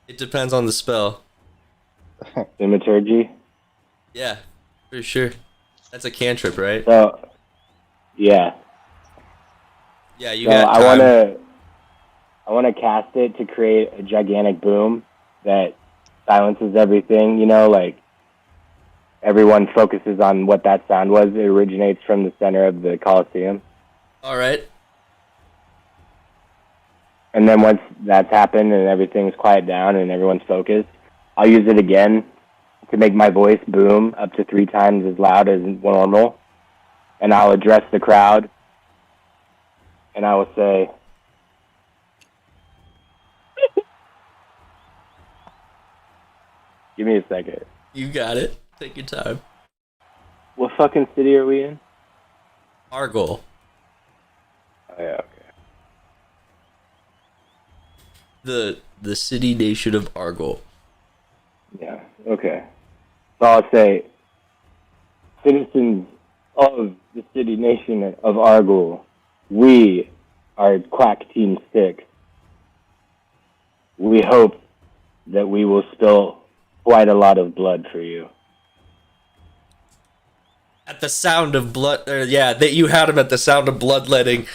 It depends on the spell. Thaumaturgy? Yeah, for sure. That's a cantrip, right? So, yeah. Yeah, you So got time. I wanna cast it to create a gigantic boom that silences everything, like everyone focuses on what that sound was. It originates from the center of the Coliseum. Alright. And then once that's happened and everything's quiet down and everyone's focused, I'll use it again to make my voice boom up to 3 times as loud as normal. And I'll address the crowd. And I will say, give me a second. You got it. Take your time. What fucking city are we in? Argol. Oh, yeah, okay. The city nation of Argol. Yeah, okay. So I'll say, citizens of the city nation of Argol, we are Quack Team 6. We hope that we will spill quite a lot of blood for you. At the sound of blood, that you had him at the sound of bloodletting.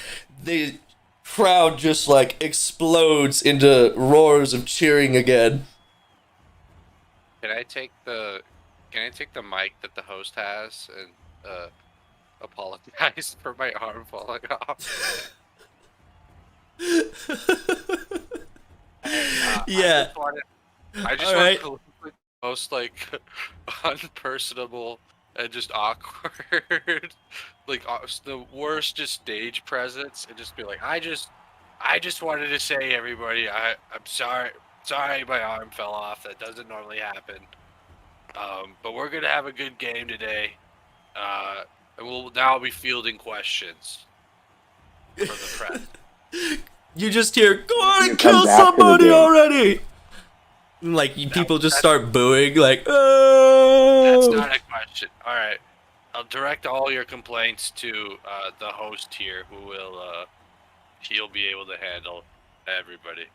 The crowd just like explodes into roars of cheering again. Can I take the mic that the host has and apologize for my arm falling off? Yeah. I just want to look like the most like unpersonable and just awkward, like the worst just stage presence, and just be like, I just wanted to say, everybody, I'm sorry my arm fell off. That doesn't normally happen. But we're gonna have a good game today, and we'll now be fielding questions from the press. You just hear, go on and Here kill comes after the somebody game. already! And, like, people just start booing, like, oh! That's not a question. Alright. I'll direct all your complaints to the host here, who will, he'll be able to handle everybody.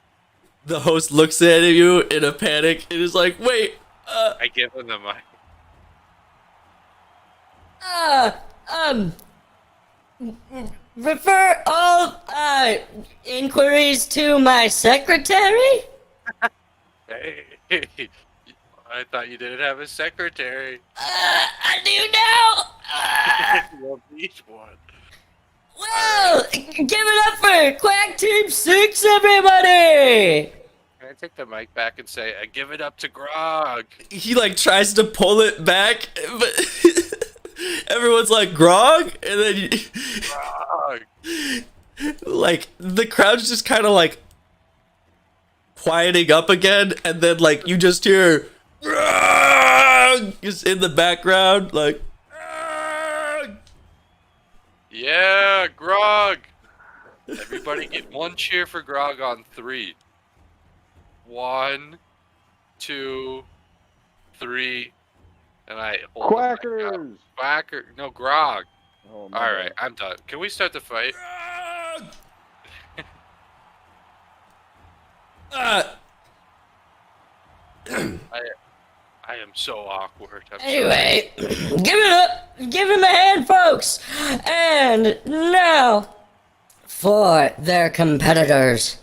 The host looks at you in a panic and is like, wait, I give him the mic. refer all inquiries to my secretary? Hey, I thought you didn't have a secretary. I do now. You'll need one. Well, give it up for Quack Team 6, everybody! Can I take the mic back and say, I give it up to Grog? He like tries to pull it back, but everyone's like Grog, and then Grog. like the crowd's just kind of like quieting up again, and then like you just hear Grog just in the background, like Grog. Yeah, Grog. Everybody get one cheer for Grog on 3. 1, 2, 3, and I hold the mic up. Quackers! Quacker. No, Grog. Oh, my All bad. right, I'm done. Can we start the fight? I am so awkward. I'm sorry. Anyway, give it up! Give him a hand, folks! And now, for their competitors.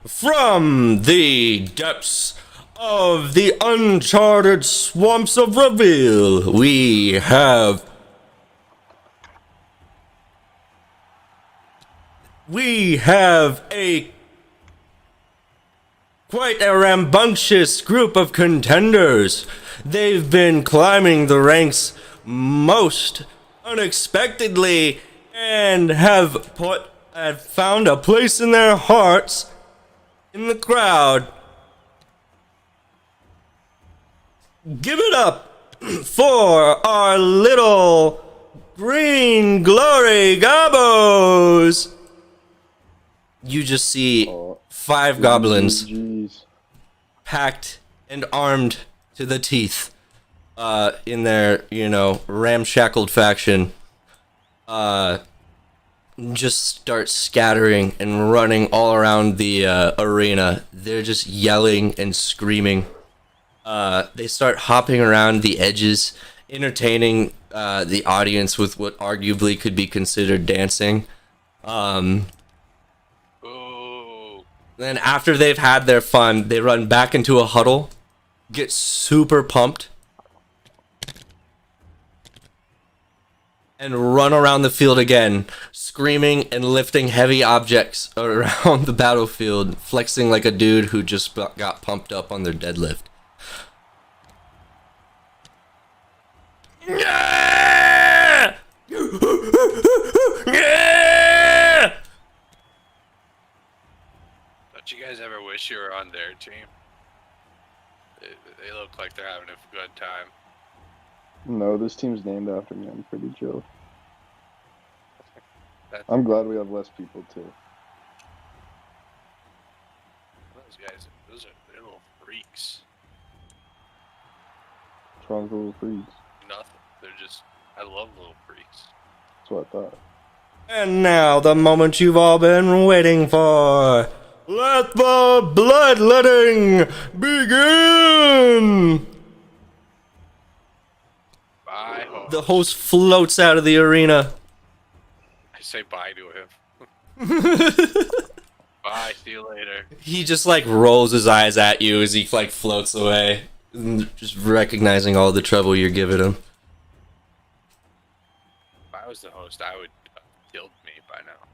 From the depths of the uncharted swamps of Reveal, we have a quite a rambunctious group of contenders. They've been climbing the ranks most unexpectedly and have found a place in their hearts in the crowd. Give it up for our little green glory gobos. You just see 5 goblins Jeez. packed and armed to the teeth in their, ramshackled faction. Just start scattering and running all around the arena. They're just yelling and screaming. They start hopping around the edges, entertaining the audience with what arguably could be considered dancing. Oh. Then after they've had their fun, they run back into a huddle, get super pumped, and run around the field again, screaming and lifting heavy objects around the battlefield, flexing like a dude who just got pumped up on their deadlift. Yeah! Yeah! Don't you guys ever wish you were on their team? They look like they're having a good time. No, this team's named after me. I'm pretty chill. That's, I'm glad we have less people, too. those guys, they're little freaks. What's wrong with little freaks? Nothing. They're just, I love little freaks. That's what I thought. And now, the moment you've all been waiting for. Let the bloodletting begin! Bye, host. The host floats out of the arena. I say bye to him. Bye, see you later. He just like rolls his eyes at you as he like floats away, just recognizing all the trouble you're giving him. If I was the host, I would have killed me by now.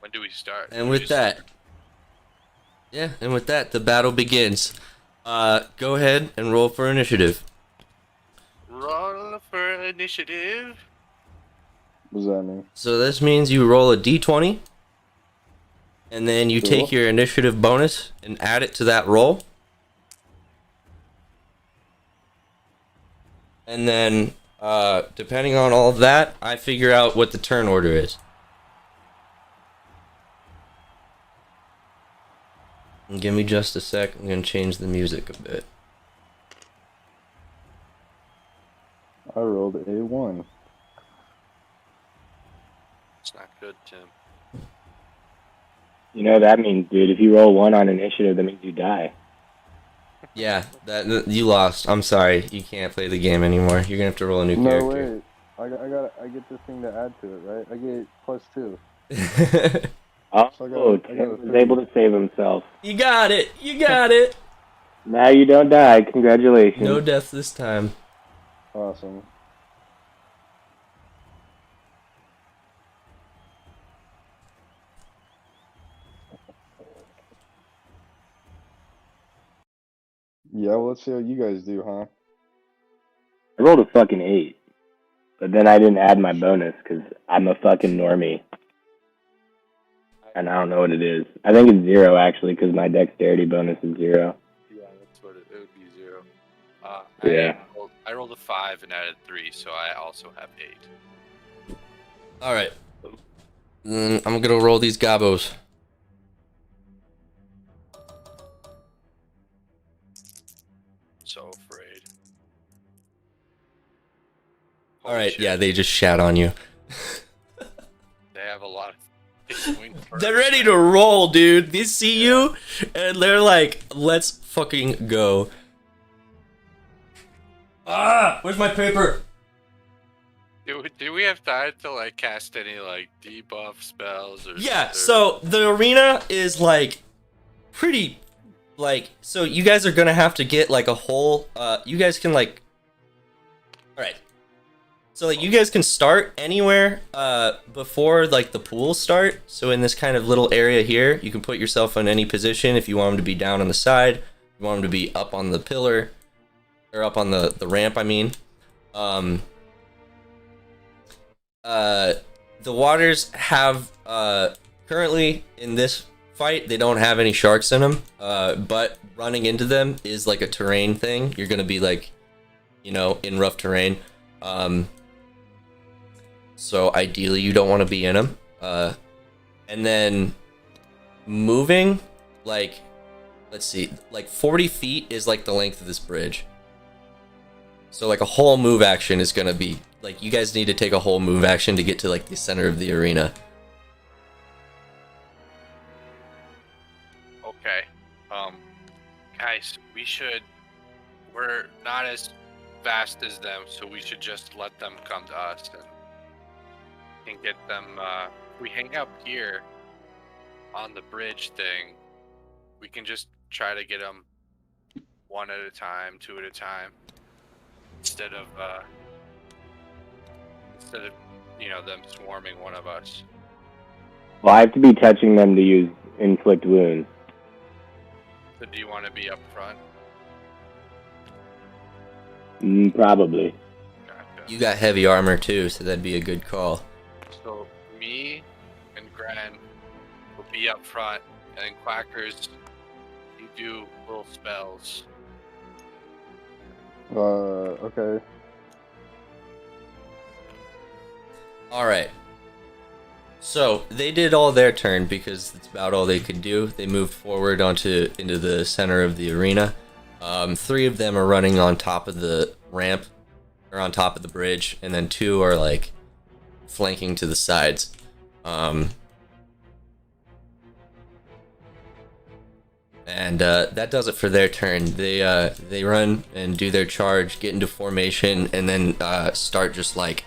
When do we start? And with that, the battle begins. Go ahead and roll for initiative. Roll for initiative. What does that mean? So this means you roll a d20, and then you take Cool. your initiative bonus and add it to that roll. And then, depending on all of that, I figure out what the turn order is. And give me just a sec. I'm gonna change the music a bit. I rolled A1. It's not good, Tim. You know what that means, dude. If you roll 1 on initiative, that means you die. Yeah, you lost. I'm sorry. You can't play the game anymore. You're gonna have to roll a new No, character. wait. I get this thing to add to it, right? I get +2. Oh, So I got Tim a was 3. able to save himself. You got it. You got it. Now you don't die. Congratulations. No deaths this time. Awesome. Yeah, well, let's see how you guys do, huh? I rolled a fucking 8. But then I didn't add my bonus because I'm a fucking normie. And I don't know what it is. I think it's 0 actually because my dexterity bonus is 0. Yeah, that's what it would be 0. Yeah. I rolled a 5 and added 3, so I also have 8. All right. I'm gonna roll these gobos. So afraid. All right. Shit, Yeah, they just shat on you. they have a lot of. They swing They're first. ready to roll, dude. They see you, and they're like, "Let's fucking go." Ah, where's my paper? Do we have time to like cast any like debuff spells or? Yeah. or- So the arena is like pretty, like, so you guys are gonna have to get like a whole. You guys can like. All right. So like you guys can start anywhere before like the pools start. So in this kind of little area here, you can put yourself in any position. If you want them to be down on the side, you want them to be up on the pillar, or up on the ramp, I mean. The waters have currently in this fight, they don't have any sharks in them, but running into them is like a terrain thing. You're gonna be like, you know, in rough terrain. So ideally you don't want to be in them. And then moving, like, let's see, like 40 feet is like the length of this bridge. So like a whole move action is gonna be, like, you guys need to take a whole move action to get to like the center of the arena. Okay. Guys, we're not as fast as them, so we should just let them come to us and get them. We hang up here on the bridge thing. We can just try to get them one at a time, two at a time, instead of them swarming one of us. Well, I have to be touching them to use inflict wounds. So do you want to be up front? Probably. Gotcha. You got heavy armor too, so that'd be a good call. So me and Gran will be up front, and then Quackers, you do little spells. Okay. All right. So they did all their turn because that's about all they could do. They moved forward into the center of the arena. 3 of them are running on top of the ramp, or on top of the bridge, and then 2 are like flanking to the sides. And that does it for their turn. They run and do their charge, get into formation, and then start just like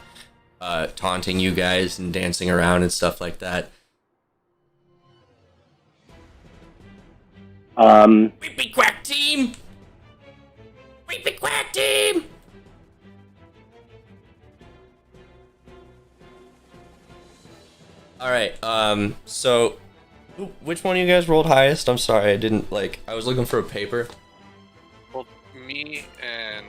taunting you guys and dancing around and stuff like that. Weepy Quack Team! Weepy Quack Team! Alright, so which one of you guys rolled highest? I'm sorry, I didn't, like, I was looking for a paper. Well, me and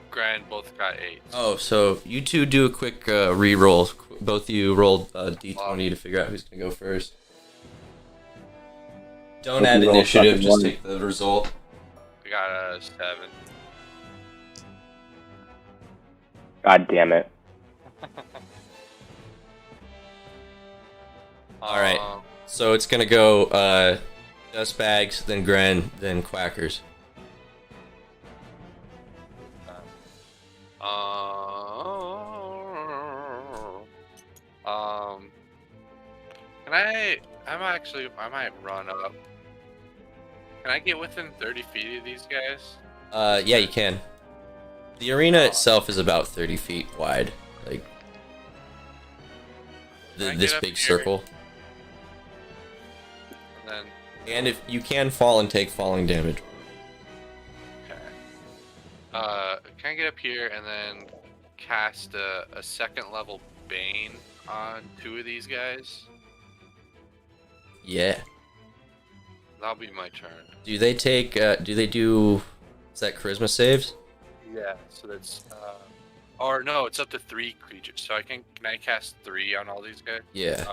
Gran both got 8. Oh, so you two do a quick re-roll. Both of you rolled d20 to figure out who's gonna go first. Don't If add you roll initiative, fucking just one. take the result. I got a 7. God damn it. Alright. So it's gonna go Dust Bags, then Gren, then Quackers. Can I might run up Can I get within 30 feet of these guys? Yeah, you can. The arena itself is about 30 feet wide, like Can I this get up big here? circle. And then, And if you can fall and take falling damage. okay. Can I get up here and then cast a second level Bane on 2 of these guys? Yeah. That'll be my turn. Do they take? Do they do? Is that charisma saves? Yeah, so that's or no, it's up to 3 creatures. So can I cast 3 on all these guys? Yeah.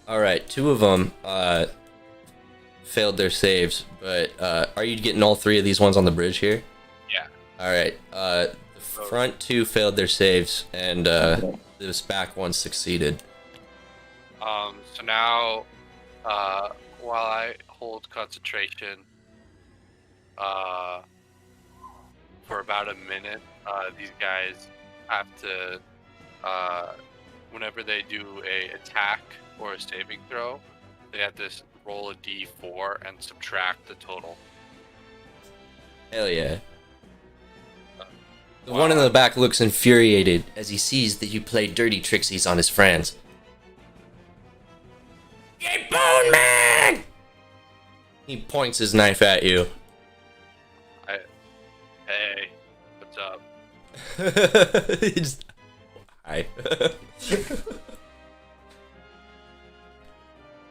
All right. 2 of them failed their saves, but are you getting all 3 of these ones on the bridge here? Yeah. All right. The front 2 failed their saves, and this back one succeeded. So now, while I hold concentration, for about a minute, these guys have to, whenever they do a attack or a saving throw, they have to roll a d4 and subtract the total. Hell yeah. The one in the back looks infuriated as he sees that you play dirty tricksies on his friends. Get Bone Man! He points his knife at you. Hey, what's up? He's- Hi.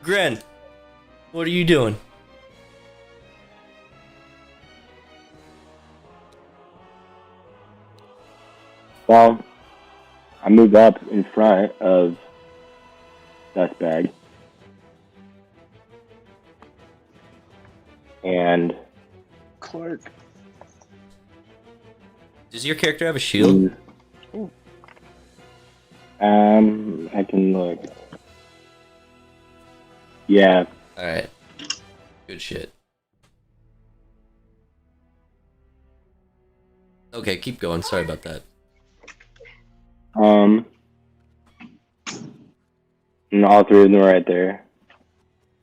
Gren, what are you doing? Well, I move up in front of Dustbag. And Clark. Does your character have a shield? I can look. Yeah. Alright. Good shit. Okay, keep going. Sorry about that. And all 3 of them are right there.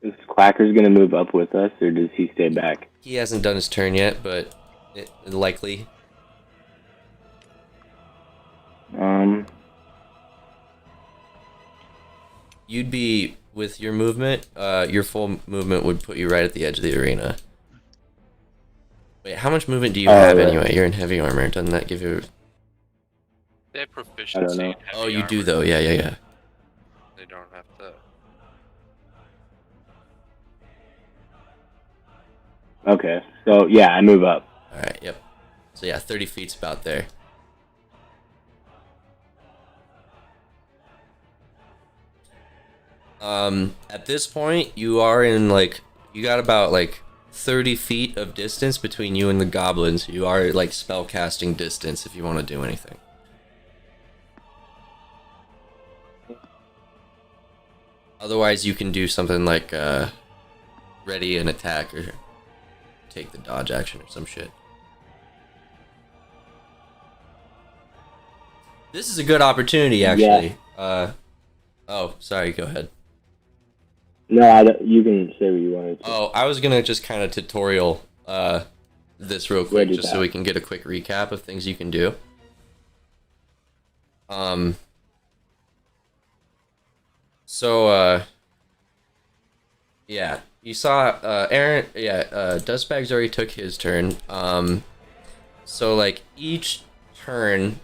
Is Quacker's gonna move up with us, or does he stay back? He hasn't done his turn yet, but likely. You'd be, with your movement, your full movement would put you right at the edge of the arena. Wait, how much movement do you have right. anyway? You're in heavy armor. Doesn't that give you... They have proficiency know. in heavy Oh, you do armor. though. Yeah, yeah, yeah. They don't have to. Okay, so yeah, I move up. Alright, yep. So yeah, 30 feet's about there. At this point, you are in, like, you got about, like, 30 feet of distance between you and the goblins. You are, like, spell casting distance if you want to do anything. Otherwise, you can do something like, ready an attack or take the dodge action or some shit. This is a good opportunity, actually. Oh, sorry, go ahead. No, you can say what you wanted to. Oh, I was gonna just kind of tutorial this real quick, do just so that. we can get a quick recap of things you can do. So, yeah, you saw, Aaron, yeah, Dustbags already took his turn. So, like, each turn,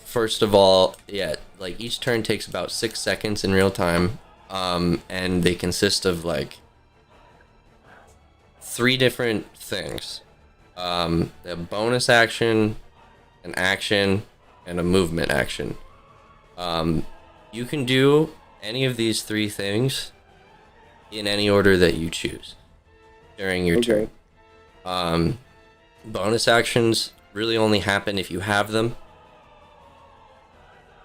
first of all, yeah, like, each turn takes about 6 seconds in real time, and they consist of, like, 3 different things. A bonus action, an action, and a movement action. You can do any of these 3 things in any order that you choose during your turn. Bonus actions really only happen if you have them.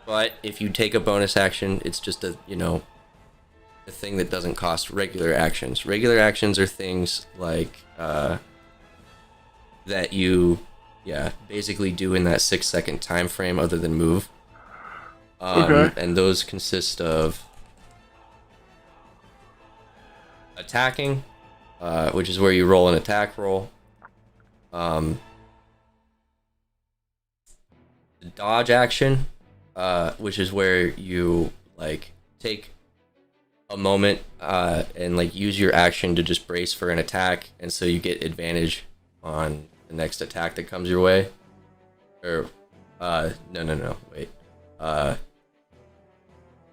But if you take a bonus action, it's just a, you know, a thing that doesn't cost regular actions. Regular actions are things like, that you, yeah, basically do in that 6 second time frame other than move. Okay. And those consist of attacking, which is where you roll an attack roll. The dodge action, which is where you like take a moment and like use your action to just brace for an attack, and so you get advantage on the next attack that comes your way. Or no, wait.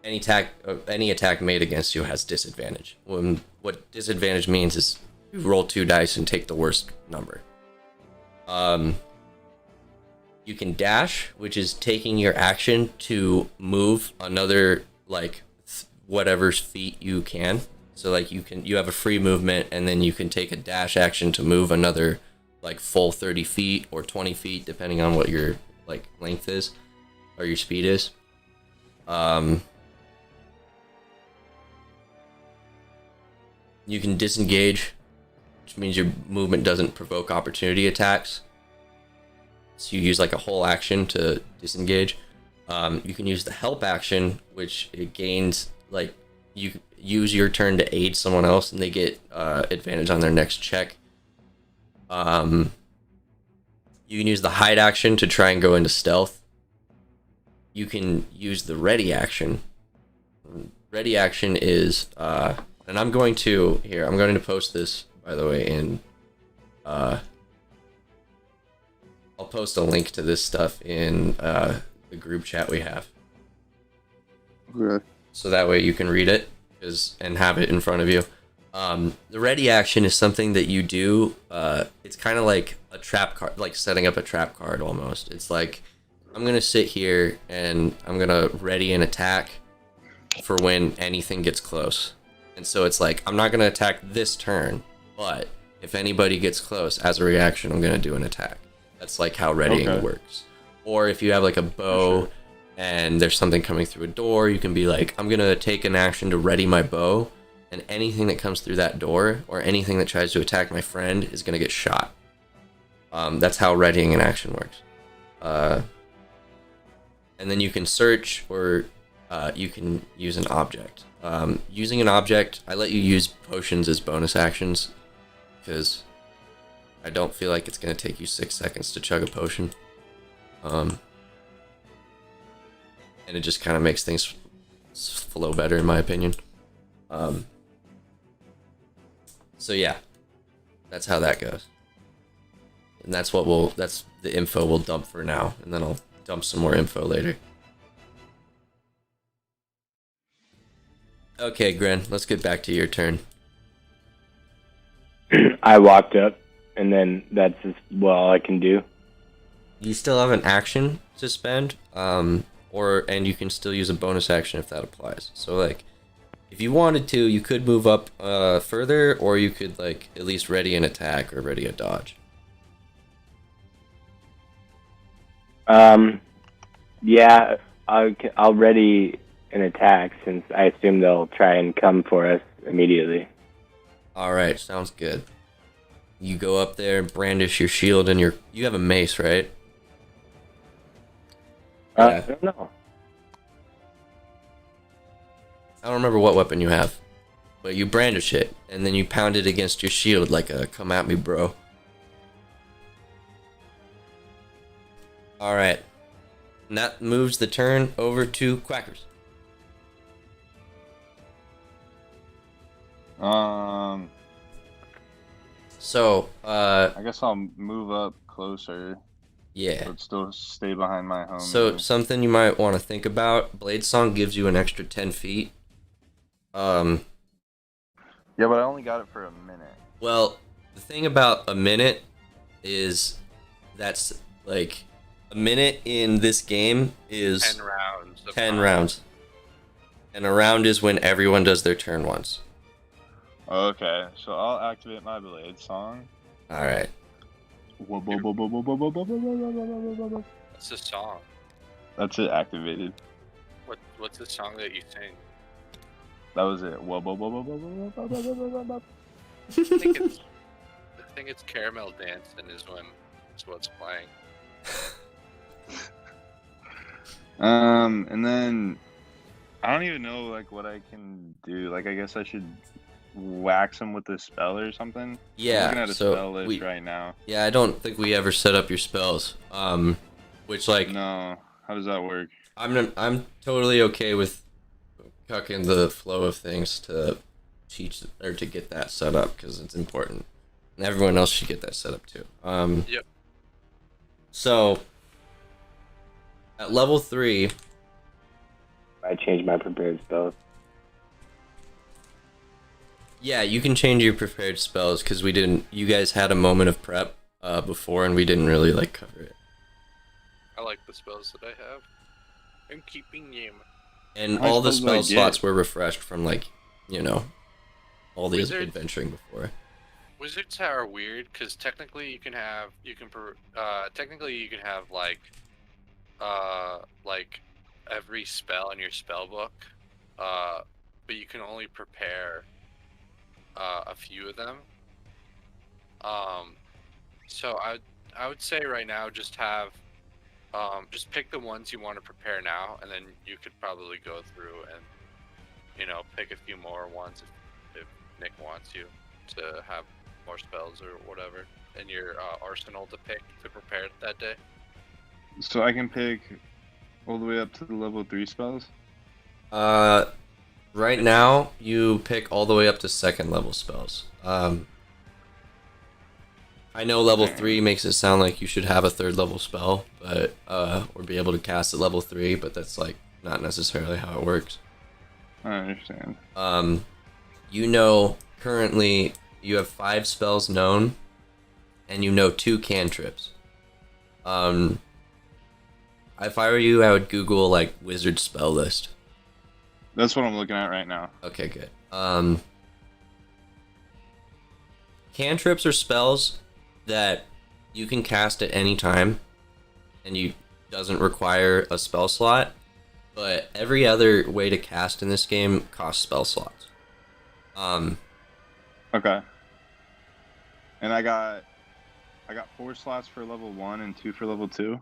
Any attack made against you has disadvantage. What disadvantage means is you roll 2 dice and take the worst number. You can dash, which is taking your action to move another like whatever feet you can. So like you have a free movement, and then you can take a dash action to move another like full 30 feet or 20 feet, depending on what your like length is or your speed is. You can disengage, which means your movement doesn't provoke opportunity attacks. So you use like a whole action to disengage. You can use the help action, which it gains like you use your turn to aid someone else, and they get advantage on their next check. You can use the hide action to try and go into stealth. You can use the ready action. Ready action is and I'm going to post this, by the way, in I'll post a link to this stuff in the group chat we have. Okay. So that way you can read it and have it in front of you. The ready action is something that you do. It's kind of like a trap card, like setting up a trap card almost. It's like, I'm going to sit here and I'm going to ready an attack for when anything gets close. And so it's like, I'm not going to attack this turn, but if anybody gets close, as a reaction, I'm going to do an attack. That's like how readying works. Or if you have like a bow and there's something coming through a door, you can be like, I'm going to take an action to ready my bow, and anything that comes through that door or anything that tries to attack my friend is going to get shot. That's how readying an action works. And then you can search, or you can use an object. Using an object, I let you use potions as bonus actions, because I don't feel like it's going to take you 6 seconds to chug a potion. And it just kind of makes things flow better, in my opinion. So yeah, that's how that goes. And that's the info we'll dump for now, and then I'll dump some more info later. Okay, Gren, let's get back to your turn. I walked up, and then that's as well I can do. You still have an action to spend, and you can still use a bonus action if that applies. So like, if you wanted to, you could move up further, or you could like at least ready an attack or ready a dodge. Yeah, I'll ready an attack, since I assume they'll try and come for us immediately. Alright, sounds good. You go up there, brandish your shield, and you have a mace, right? I don't know. I don't remember what weapon you have, but you brandish it, and then you pound it against your shield like a come at me, bro. Alright. And that moves the turn over to Quackers. So, I guess I'll move up closer, yeah. but still stay behind my home. So, something you might want to think about, Blade Song gives you an extra 10 feet. Yeah, but I only got it for a minute. Well, the thing about a minute is that's like a minute in this game is 10 rounds. 10 rounds. And a round is when everyone does their turn once. Okay, so I'll activate my blade song. Alright. That's What's the song? it, activated. What's the song that you sing? That was it. I think it's Caramel Dancing is what's playing. And then I don't even know like what I can do. Like I guess I should wax him with a spell or something. I'm Yeah, looking at a so spell list right now. yeah, I don't think we ever set up your spells. Which like No, how does that work? I'm totally okay with cucking the flow of things to teach or to get that set up because it's important, and everyone else should get that set up too. Yep. So at level 3, I changed my prepared spells. yeah, you can change your prepared spells because we didn't. You guys had a moment of prep before, and we didn't really like cover it. I like the spells that I have. I'm keeping them. And How many all the spells do I spell get? slots were refreshed from like, all the Wizards? adventuring before. Wizards are weird because technically you can have like every spell in your spell book, but you can only prepare a few of them. So I would say right now just have just pick the ones you want to prepare now, and then you could probably go through and pick a few more ones if Nick wants you to have more spells or whatever in your arsenal to prepare that day. So I can pick all the way up to the level 3 spells. Right now you pick all the way up to 2nd level spells. I know level 3 makes it sound like you should have a 3rd level spell, but or be able to cast at level 3, but that's like not necessarily how it works. I understand. Currently you have 5 spells known, and 2 cantrips. If I were you, I would Google like wizard spell list. That's what I'm looking at right now. Okay, good. Cantrips are spells that you can cast at any time, and you doesn't require a spell slot. But every other way to cast in this game costs spell slots. Okay. And I got 4 slots for level 1 and 2 for level 2.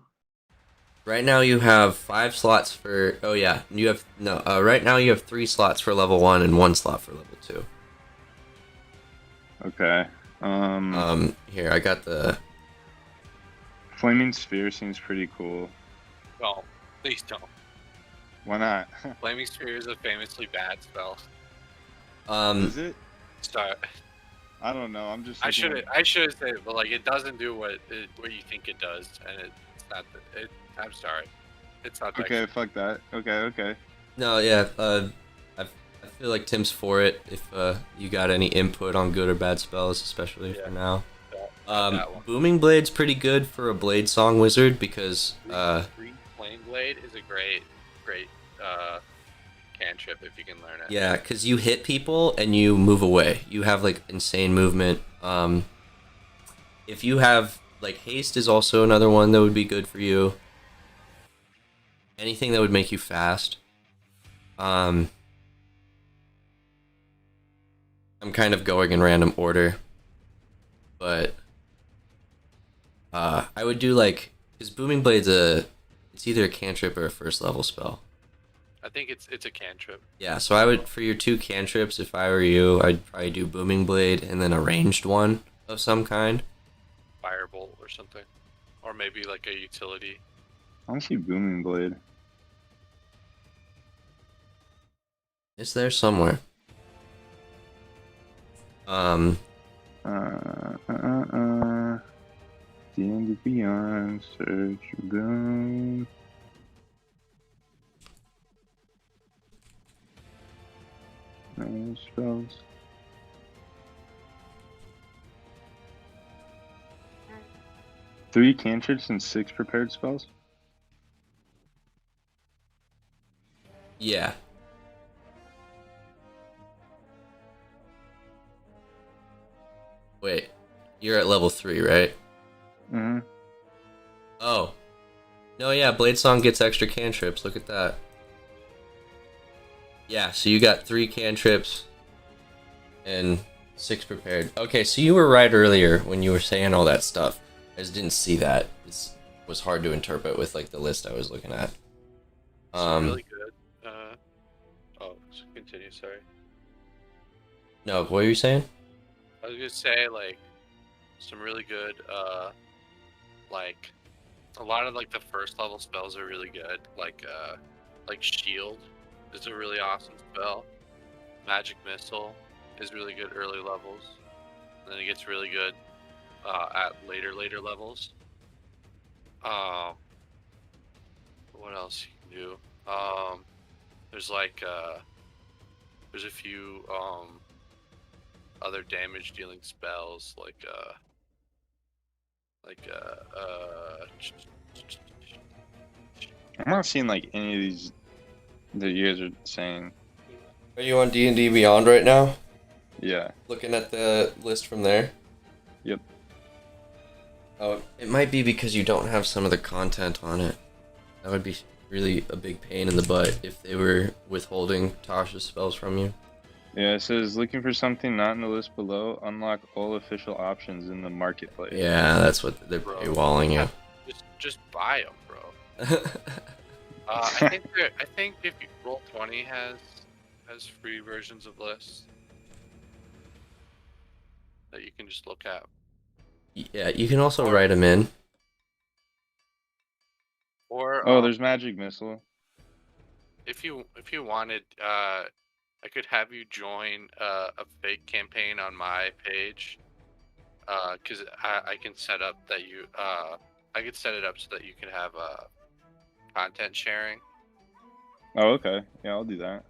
Right now you have 5 slots for. Oh yeah, you have no. Right now you have 3 slots for level 1 and 1 slot for level 2. Okay. Here I got the. Flaming Sphere seems pretty cool. No, please don't. Why not? Flaming Sphere is a famously bad spell. Is it? Start. I don't know. I'm just. I looking should say it, but like it doesn't do what you think it does, and it's not. I'm sorry, it's not. That Okay, good. fuck that. Okay. No, yeah. I feel like Tim's for it. If you got any input on good or bad spells, especially for now. That one. Booming Blade's pretty good for a Blade Song wizard because Green Flame Blade is a great cantrip if you can learn it. yeah, because you hit people and you move away. You have like insane movement. If you have like haste is also another one that would be good for you. Anything that would make you fast. I'm kind of going in random order, but I would do like because Booming Blade's it's either a cantrip or a 1st level spell. I think it's a cantrip. Yeah, so I would, for your 2 cantrips, if I were you, I'd probably do Booming Blade and then a ranged one of some kind. Firebolt or something, or maybe like a utility. I want to see Booming Blade. It's there somewhere. The end of beyond, search your bones. No spells. Three cantrips and 6 prepared spells? Yeah. Wait, you're at level 3, right? Mm-hmm. Oh. No, yeah, Blade Song gets extra cantrips. Look at that. Yeah, so you got 3 cantrips and 6 prepared. Okay, so you were right earlier when you were saying all that stuff. I just didn't see that. It was hard to interpret with like the list I was looking at. Some really good. Oh, continue. Sorry. No, what were you saying? I was gonna say like some really good. Like a lot of like the first level spells are really good. Like shield is a really awesome spell. Magic missile is really good early levels. And then it gets really good at later levels. What else you can do? There's like there's a few other damage dealing spells I'm not seeing like any of these that you guys are saying. Are you on D&D Beyond right now? Yeah. Looking at the list from there? Yep. Oh, it might be because you don't have some of the content on it. That would be really a big pain in the butt if they were withholding Tasha's spells from you. Yeah, it says looking for something not in the list below. Unlock all official options in the marketplace. Yeah, that's what they're paywalling you. just buy them, bro. I think if you Roll20 has free versions of lists that you can just look at. Yeah, you can also write them in. Or Oh, there's magic missile. if you wanted, I could have you join a fake campaign on my page. Because I can set up that you I could set it up so that you can have content sharing. Oh, okay. Yeah, I'll do that.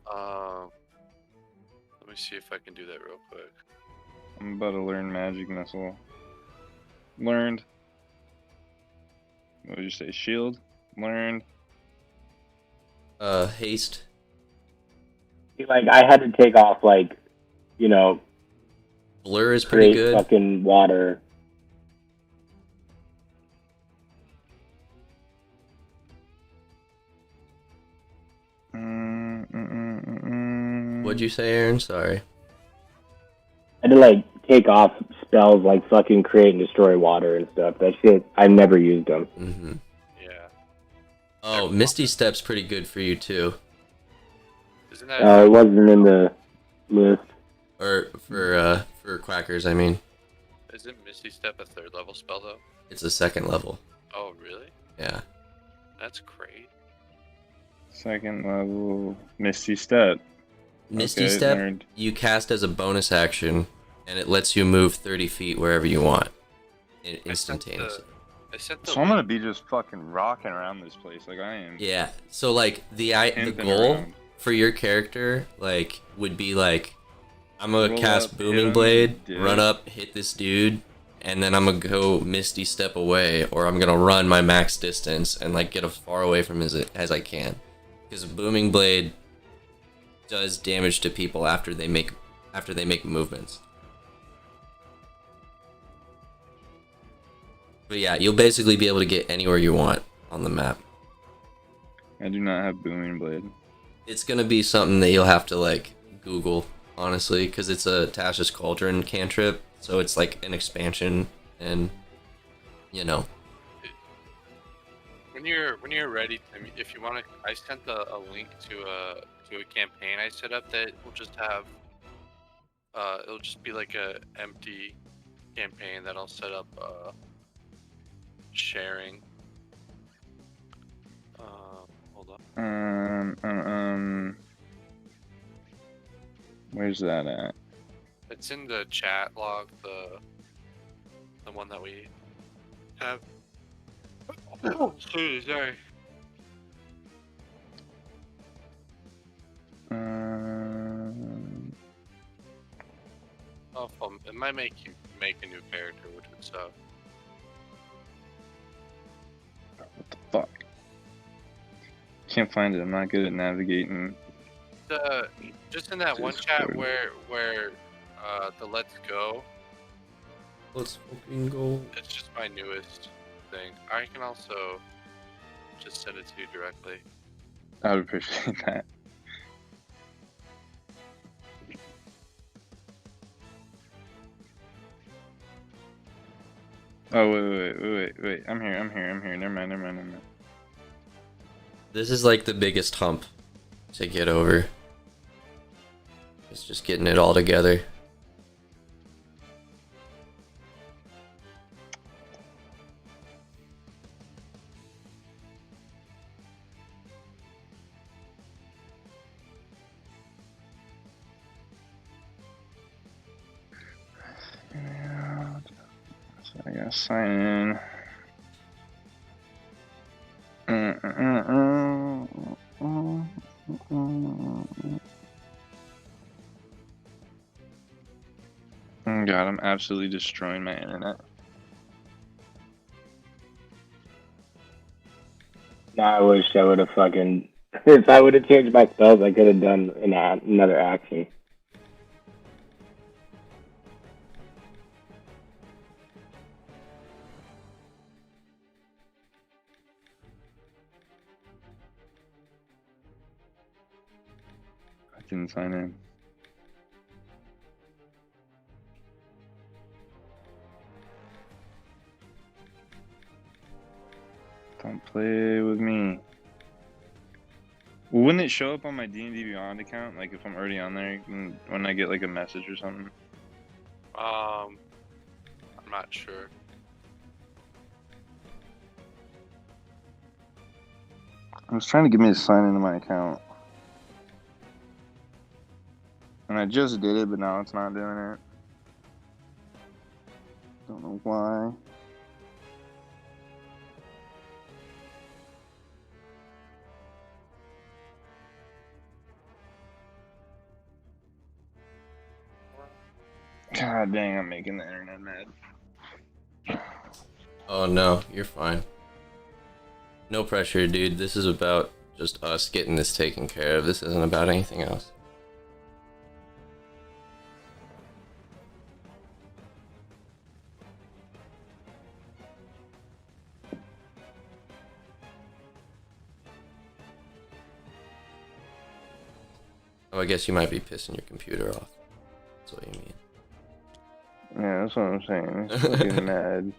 Let me see if I can do that real quick. I'm about to learn magic missile. Learned. What did you say? Shield? Learned. Haste. Like I had to take off like, you know, Blur is pretty good. fucking water. What'd you say, Aaron? Sorry. I had to like take off spells like fucking create and destroy water and stuff. That shit, I never used them. Mm-hmm. Yeah. Oh, Misty Step's pretty good for you too. Isn't that? It wasn't in the list. Or for Quackers, I mean. Isn't Misty Step a 3rd level spell though? It's a 2nd level. Oh really? Yeah. That's great. 2nd level Misty Step. Misty Okay, Step, learned. you cast as a bonus action, and it lets you move 30 feet wherever you want. Instantaneously. I sent the So I'm gonna be just fucking rocking around this place like I am. Yeah, so like the Pimping goal around. for your character like would be like I'm gonna Roll cast up, Booming hit him, Blade, dip. run up, hit this dude, and then I'm gonna go Misty Step away, or I'm gonna run my max distance and like get as far away from as I can, because Booming Blade does damage to people after they make movements. But yeah, you'll basically be able to get anywhere you want on the map. I do not have booming blade. It's gonna be something that you'll have to like Google, honestly, because it's a Tasha's Cauldron cantrip, so it's like an expansion, and you know. When you're ready, if you want to, I sent a link to a campaign I set up that will just have it'll just be like a empty campaign that I'll set up sharing. Hold on. Where's that at? It's in the chat log, the one that we have. Oh, sorry. Oh, it might make you make a new character, which would suck. What the fuck? Can't find it. I'm not good at navigating. Just in that one chat where the Let's Go. Let's fucking go. It's just my newest thing. I can also just send it to you directly. I would appreciate that. Oh wait! I'm here. Never mind. This is like the biggest hump to get over. It's just getting it all together. Yeah, so I gotta sign in. Oh God, I'm absolutely destroying my internet. Now I wish I would have fucking. If I would have changed my spells, I could have done another action. I didn't sign in. Don't play with me. Wouldn't it show up on my D&D Beyond account, like if I'm already on there, when I get like a message or something? I'm not sure. It was trying to get me to sign into my account. And I just did it, but now it's not doing it. Don't know why. God dang, I'm making the internet mad. Oh no, you're fine. No pressure, dude. This is about just us getting this taken care of. This isn't about anything else. Oh, I guess you might be pissing your computer off. That's what you mean. Yeah, that's what I'm saying. It's fucking mad.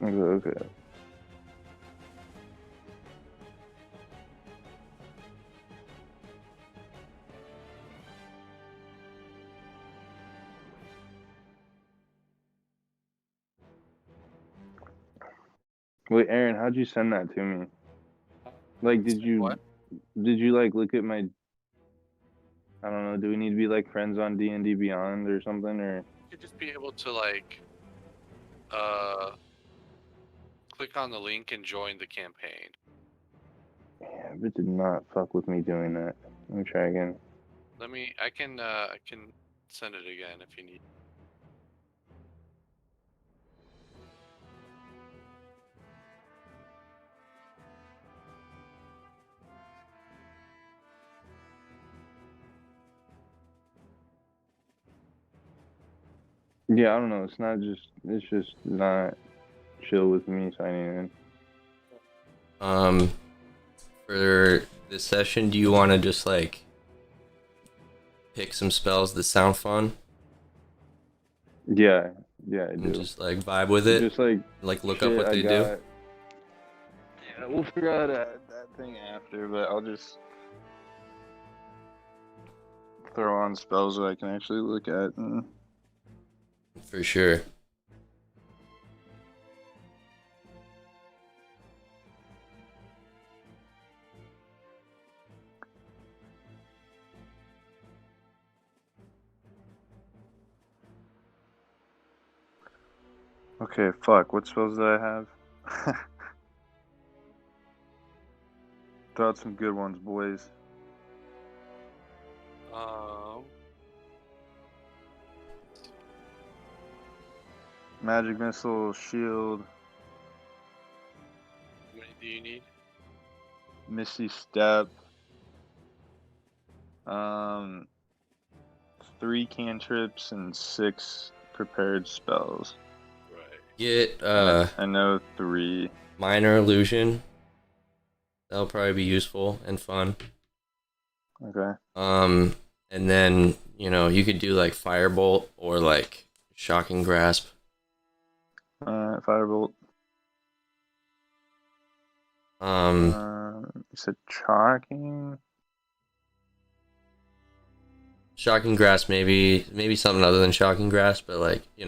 Okay. Wait, Aaron, how'd you send that to me? Like, did you What? like look at my? I don't know. Do we need to be like friends on D&D Beyond or something, or? You'd just be able to like, click on the link and join the campaign. Yeah, but did not fuck with me doing that. Let me try again. I can send it again if you need. Yeah, I don't know. It's just not chill with me signing in. For this session, do you want to just like pick some spells that sound fun Yeah, I and do. just like vibe with it? Just like Look up what I they do. got. Yeah, we'll figure out that thing after, but I'll just throw on spells that I can actually look at. For sure. Okay, fuck. What spells do I have? Throw out some good ones, boys. Magic missile, shield, How many do you need? misty step. 3 cantrips and 6 prepared spells. Right. Get I know 3. minor illusion. That'll probably be useful and fun. Okay. And then, you could do like Firebolt or like Shocking Grasp. Alright, Firebolt. You said chalking? Shocking Grasp, maybe something other than Shocking Grasp, but like, I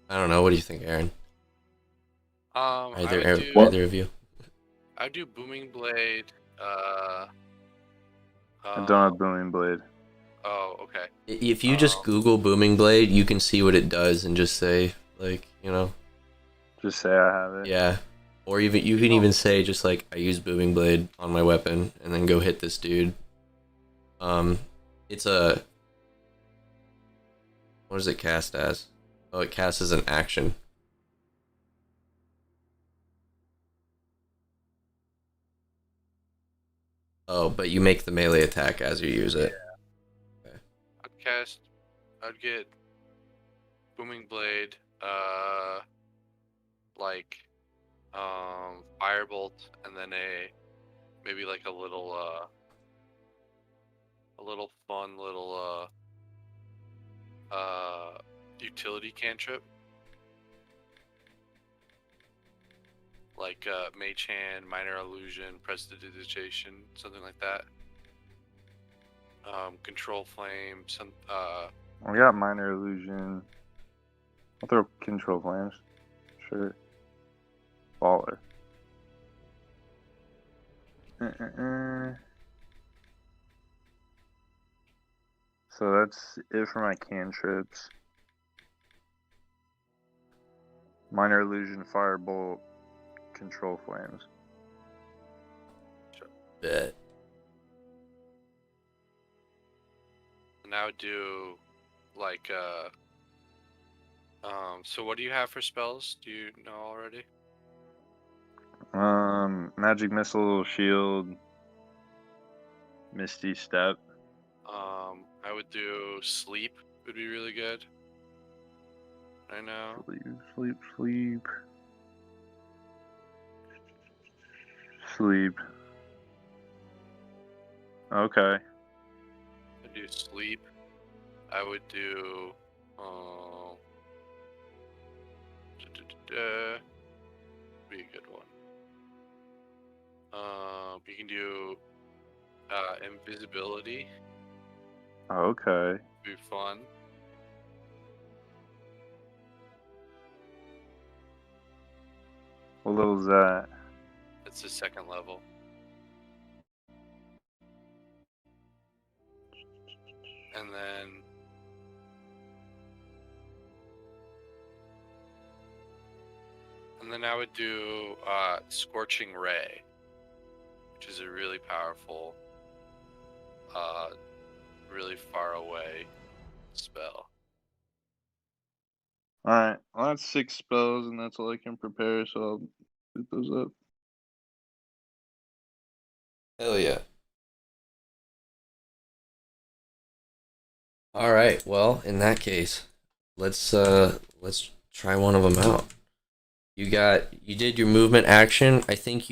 don't know. What do you think, Aaron? I would do. Either of you? I would do Booming Blade. I don't have Booming Blade. Oh, okay. If you just Google Booming Blade, you can see what it does and just say, like, Just say I have it. yeah. Or even you can even say just like, I use Booming Blade on my weapon and then go hit this dude. It's a, what does it cast as? Oh, it casts as an action. Oh, but you make the melee attack as you use it. Okay. I'd get Booming Blade, like, Firebolt, and then maybe like a little fun little utility cantrip, like Mage Hand, Minor Illusion, Prestidigitation, something like that. Control Flame, We got Minor Illusion. I'll throw Control Flames. Sure. Baller. So that's it for my cantrips. Minor Illusion, Firebolt, Control Flames. Bet. and I would do like so what do you have for spells? Do you know already? Magic Missile, Shield, Misty Step. I would do Sleep would be really good. I know. Sleep. Sleep. Okay. I'd do Sleep. I would do be a good one. You can do Invisibility. Okay. Be fun. What level is that? It's the second level. And then I would do Scorching Ray, which is a really powerful, really far away spell. Alright, well that's 6 spells and that's all I can prepare, so I'll put those up. Hell yeah. All right. Well, in that case, let's try one of them out. You did your movement action. I think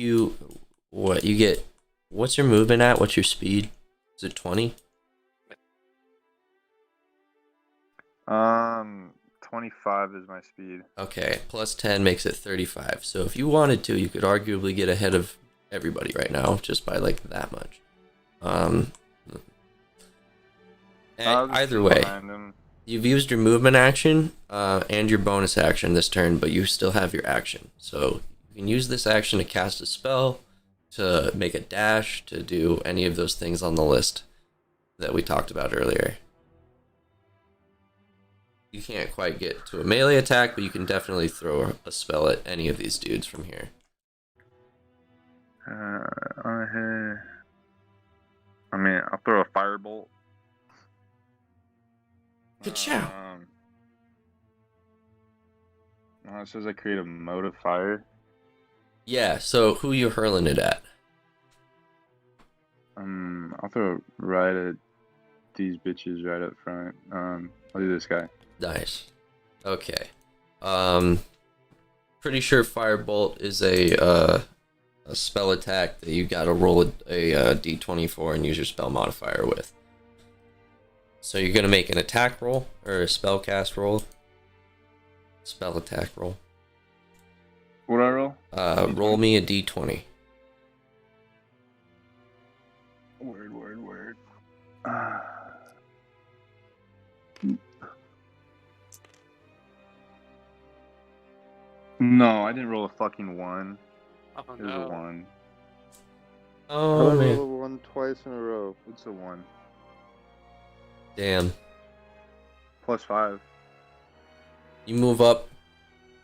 what's your movement at? What's your speed? Is it 20? 25 is my speed. Okay, plus 10 makes it 35. So if you wanted to, you could arguably get ahead of everybody right now just by like that much. Either way, you've used your movement action and your bonus action this turn, but you still have your action. So you can use this action to cast a spell, to make a dash, to do any of those things on the list that we talked about earlier. You can't quite get to a melee attack, but you can definitely throw a spell at any of these dudes from here. I'll throw a firebolt. Ka-chow! It says I create a mode of fire. Yeah, so who you hurling it at? I'll throw it right at these bitches right up front. I'll do this guy. Nice. Okay. Pretty sure Firebolt is a a spell attack that you gotta roll a d20 and use your spell modifier with. So you're gonna make an attack roll or a spell cast roll. Spell attack roll. What do I roll? Roll me a d20. Word. No, I didn't roll a fucking 1. Oh It was a no. 1. Oh I man. rolled a 1 twice in a row. It's a 1. Damn. Plus 5. You move up,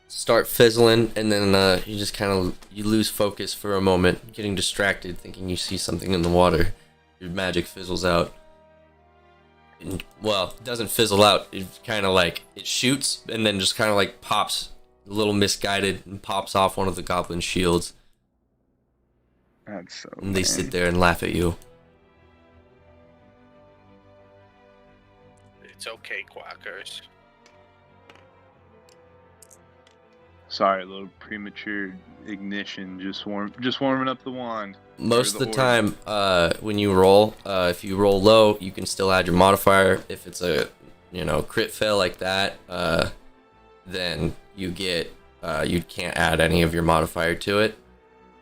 start fizzling, and then you just kind of you lose focus for a moment, getting distracted, thinking you see something in the water. Your magic fizzles out. And, well, it doesn't fizzle out. It kind of like it shoots and then just kind of like pops, a little misguided, and pops off one of the goblin shields. That's so And they sit there and laugh at you. It's okay, quackers. Sorry, a little premature ignition. Just warming up the wand. Most of Or the time, when you roll, if you roll low, you can still add your modifier. If it's a, crit fail like that, then you get, you can't add any of your modifier to it.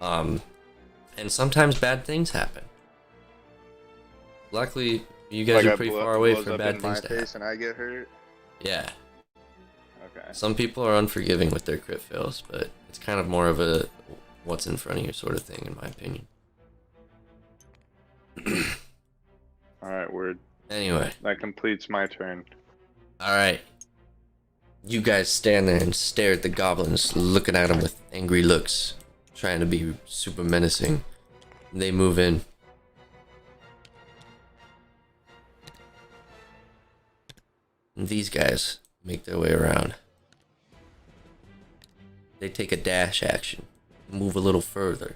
And sometimes bad things happen. Luckily, you guys are pretty far away from bad things to happen. and I get hurt. Yeah. Okay. Some people are unforgiving with their crit fails, but it's kind of more of a what's in front of you sort of thing, in my opinion. Alright, word. Anyway. That completes my turn. Alright. You guys stand there and stare at the goblins, looking at them with angry looks, trying to be super menacing. They move in. And these guys make their way around. They take a dash action, move a little further.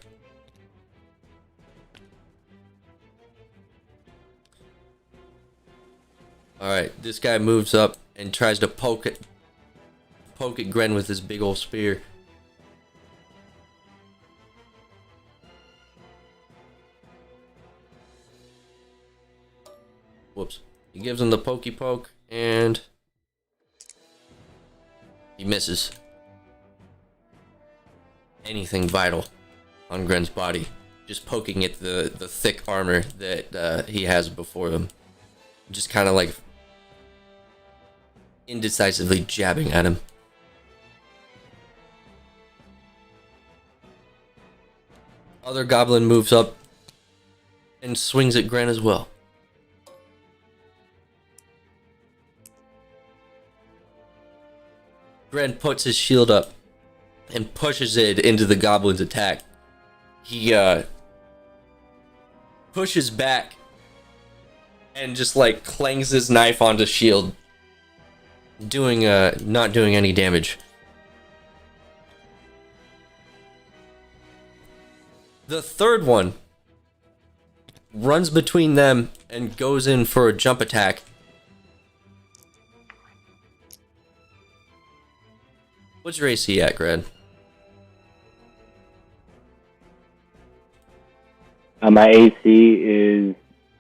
Alright, this guy moves up and tries to poke at Gren with his big old spear. Whoops. He gives him the pokey poke and he misses. Anything vital on Gren's body. Just poking at the thick armor that he has before him. Just kind of like indecisively jabbing at him. Other goblin moves up and swings at Gren as well. Gren puts his shield up and pushes it into the goblin's attack. He pushes back and just like clangs his knife onto shield, not doing any damage. The third one runs between them and goes in for a jump attack. What's your AC at, Gren? My AC is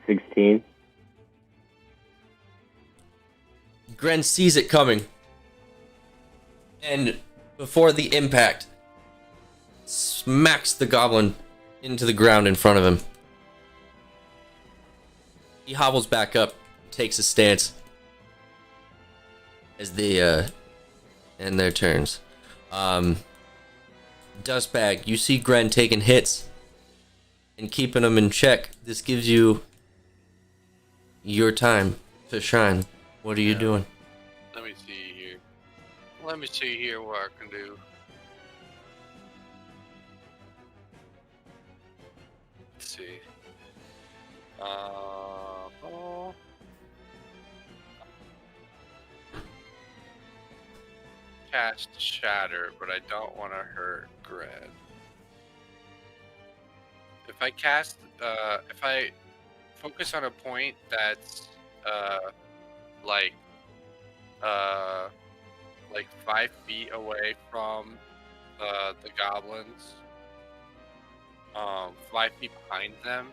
16. Gren sees it coming, and before the impact, smacks the goblin into the ground in front of him. He hobbles back up, takes a stance as they end their turns. Dustbag, you see Gren taking hits and keeping them in check. This gives you your time to shine. What are you doing? Let me see here. Let me see here what I can do. Let's see. Oh. Cast Shatter, but I don't want to hurt Gren. If I cast, if I focus on a point that's, like 5 feet away from the goblins, 5 feet behind them,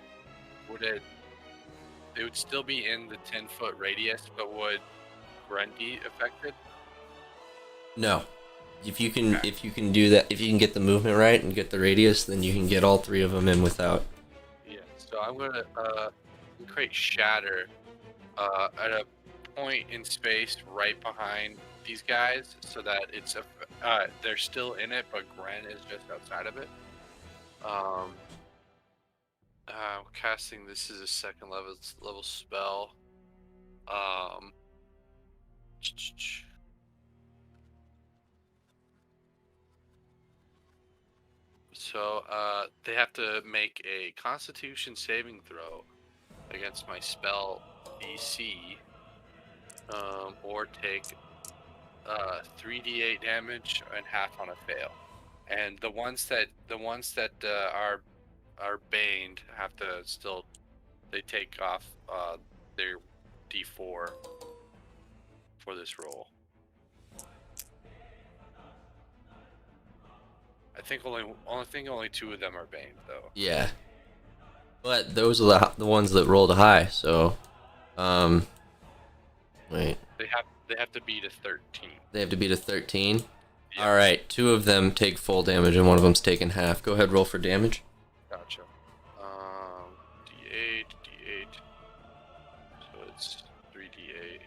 they would still be in the 10-foot radius, but would Gren be affected? No. If you can do that, if you can get the movement right and get the radius, then you can get all 3 of them in without. Yeah. So I'm gonna create shatter at a point in space right behind these guys, so that it's they're still in it, but Gren is just outside of it. Casting this is a second level spell. So they have to make a Constitution saving throw against my spell DC, or take 3d8 damage and half on a fail. And the ones that are baned have to still, they take off their d4 for this roll. I think only 2 of them are baned though. Yeah. But those are the ones that rolled high, so wait. They have to beat a 13. They have to beat a 13. Yeah. All right, 2 of them take full damage and one of them's taking half. Go ahead, roll for damage. Gotcha. D8. So it's 3d8.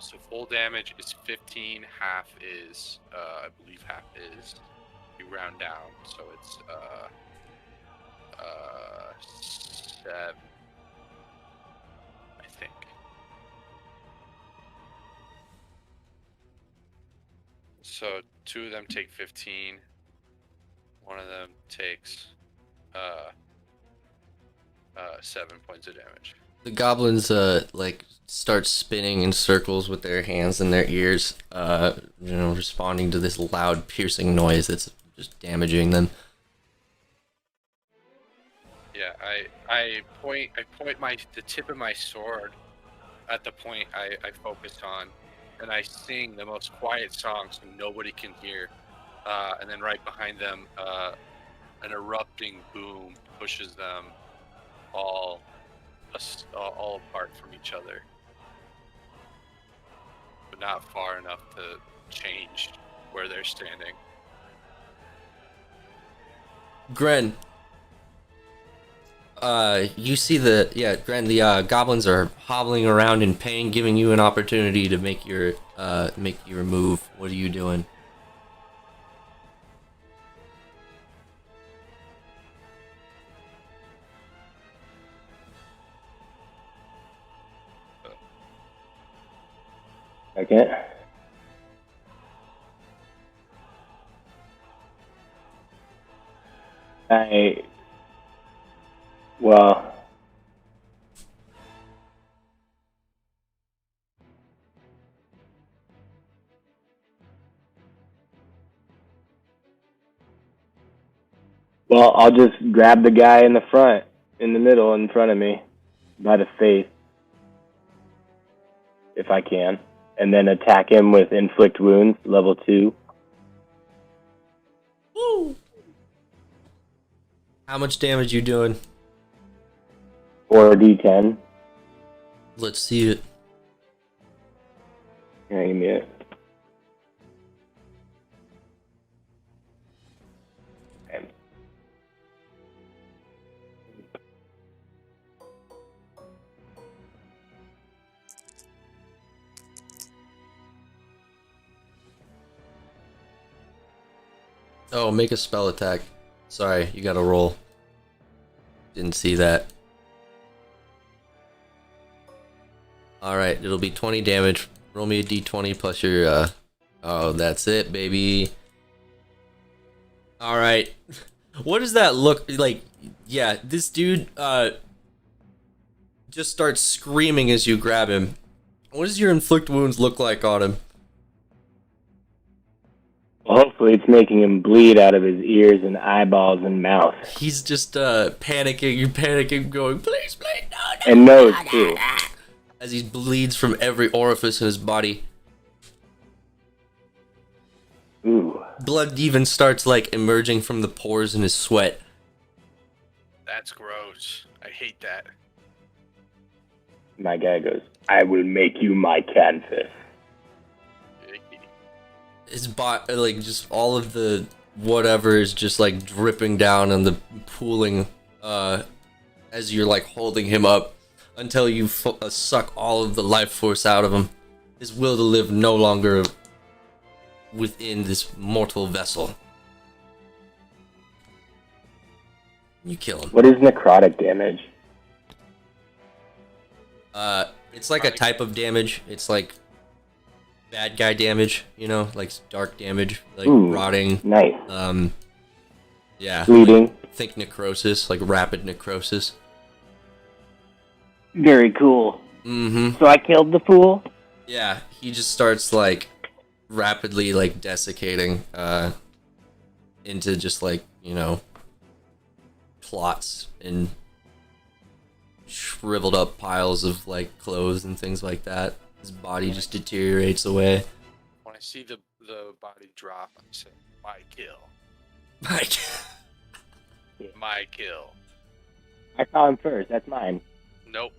So full damage is 15. Half is, I believe half is. You round down, so it's 7. I think. So 2 of them take 15. One of them takes 7 points of damage. The goblins like start spinning in circles with their hands and their ears, responding to this loud piercing noise that's just damaging them. Yeah, I point the tip of my sword at the point I focused on, and I sing the most quiet song so nobody can hear. And then right behind them, an erupting boom pushes them all apart from each other, but not far enough to change where they're standing. Gren, you see Gren, the goblins are hobbling around in pain, giving you an opportunity to make your move. What are you doing? Second. Well, I'll just grab the guy in the middle, in front of me, by the face, if I can, and then attack him with inflict wounds, level 2. Woo! How much damage you doing? 4d10. Let's see it. Yeah, give me it. Okay. Oh, make a spell attack. Sorry, you gotta roll. Didn't see that. Alright, it'll be 20 damage. Roll me a d20 plus your, oh, that's it, baby. Alright. What does that look like? Yeah, this dude, just starts screaming as you grab him. What does your inflict wounds look like on him? Well, hopefully it's making him bleed out of his ears and eyeballs and mouth. He's just panicking, you're panicking, going, please, no, And nose, too. as he bleeds from every orifice in his body. Ooh. blood even starts like emerging from the pores in his sweat. That's gross. I hate that. My guy goes, I will make you my canvas. His body, like, just all of the whatever is just like dripping down and the pooling as you're like holding him up until you suck all of the life force out of him. His will to live no longer within this mortal vessel. You kill him. What is necrotic damage? It's like a type of damage. It's like bad guy damage, you know, like dark damage, like rotting. Nice. Yeah. Bleeding. Like, think necrosis, like rapid necrosis. Very cool. Mm-hmm. So I killed the fool? Yeah, he just starts like rapidly like desiccating into just like, you know, clots and shriveled up piles of like clothes and things like that. His body just deteriorates away. When I see the body drop, I say, my kill. Like, My kill. I saw him first. That's mine. Nope.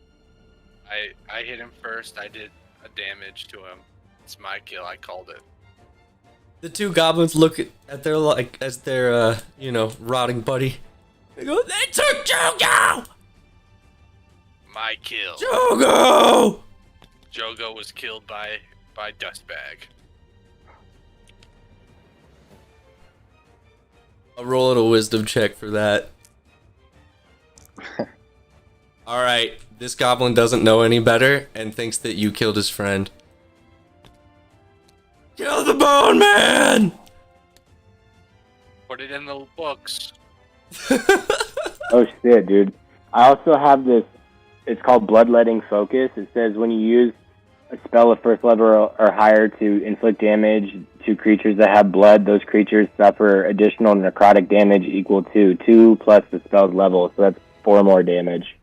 I hit him first. I did a damage to him. It's my kill. I called it. the two goblins look at their like as their you know, rotting buddy. They go, they took Jogo! My kill. Jogo! Jogo was killed by Dustbag. I'll roll it a wisdom check for that. Alright, this goblin doesn't know any better and thinks that you killed his friend. Kill the bone man! Put it in the books. Oh shit, dude. I also have this, it's called Bloodletting Focus. It says when you use a spell of first level or higher to inflict damage to creatures that have blood, those creatures suffer additional necrotic damage equal to 2 plus the spell's level. So that's 4 more damage.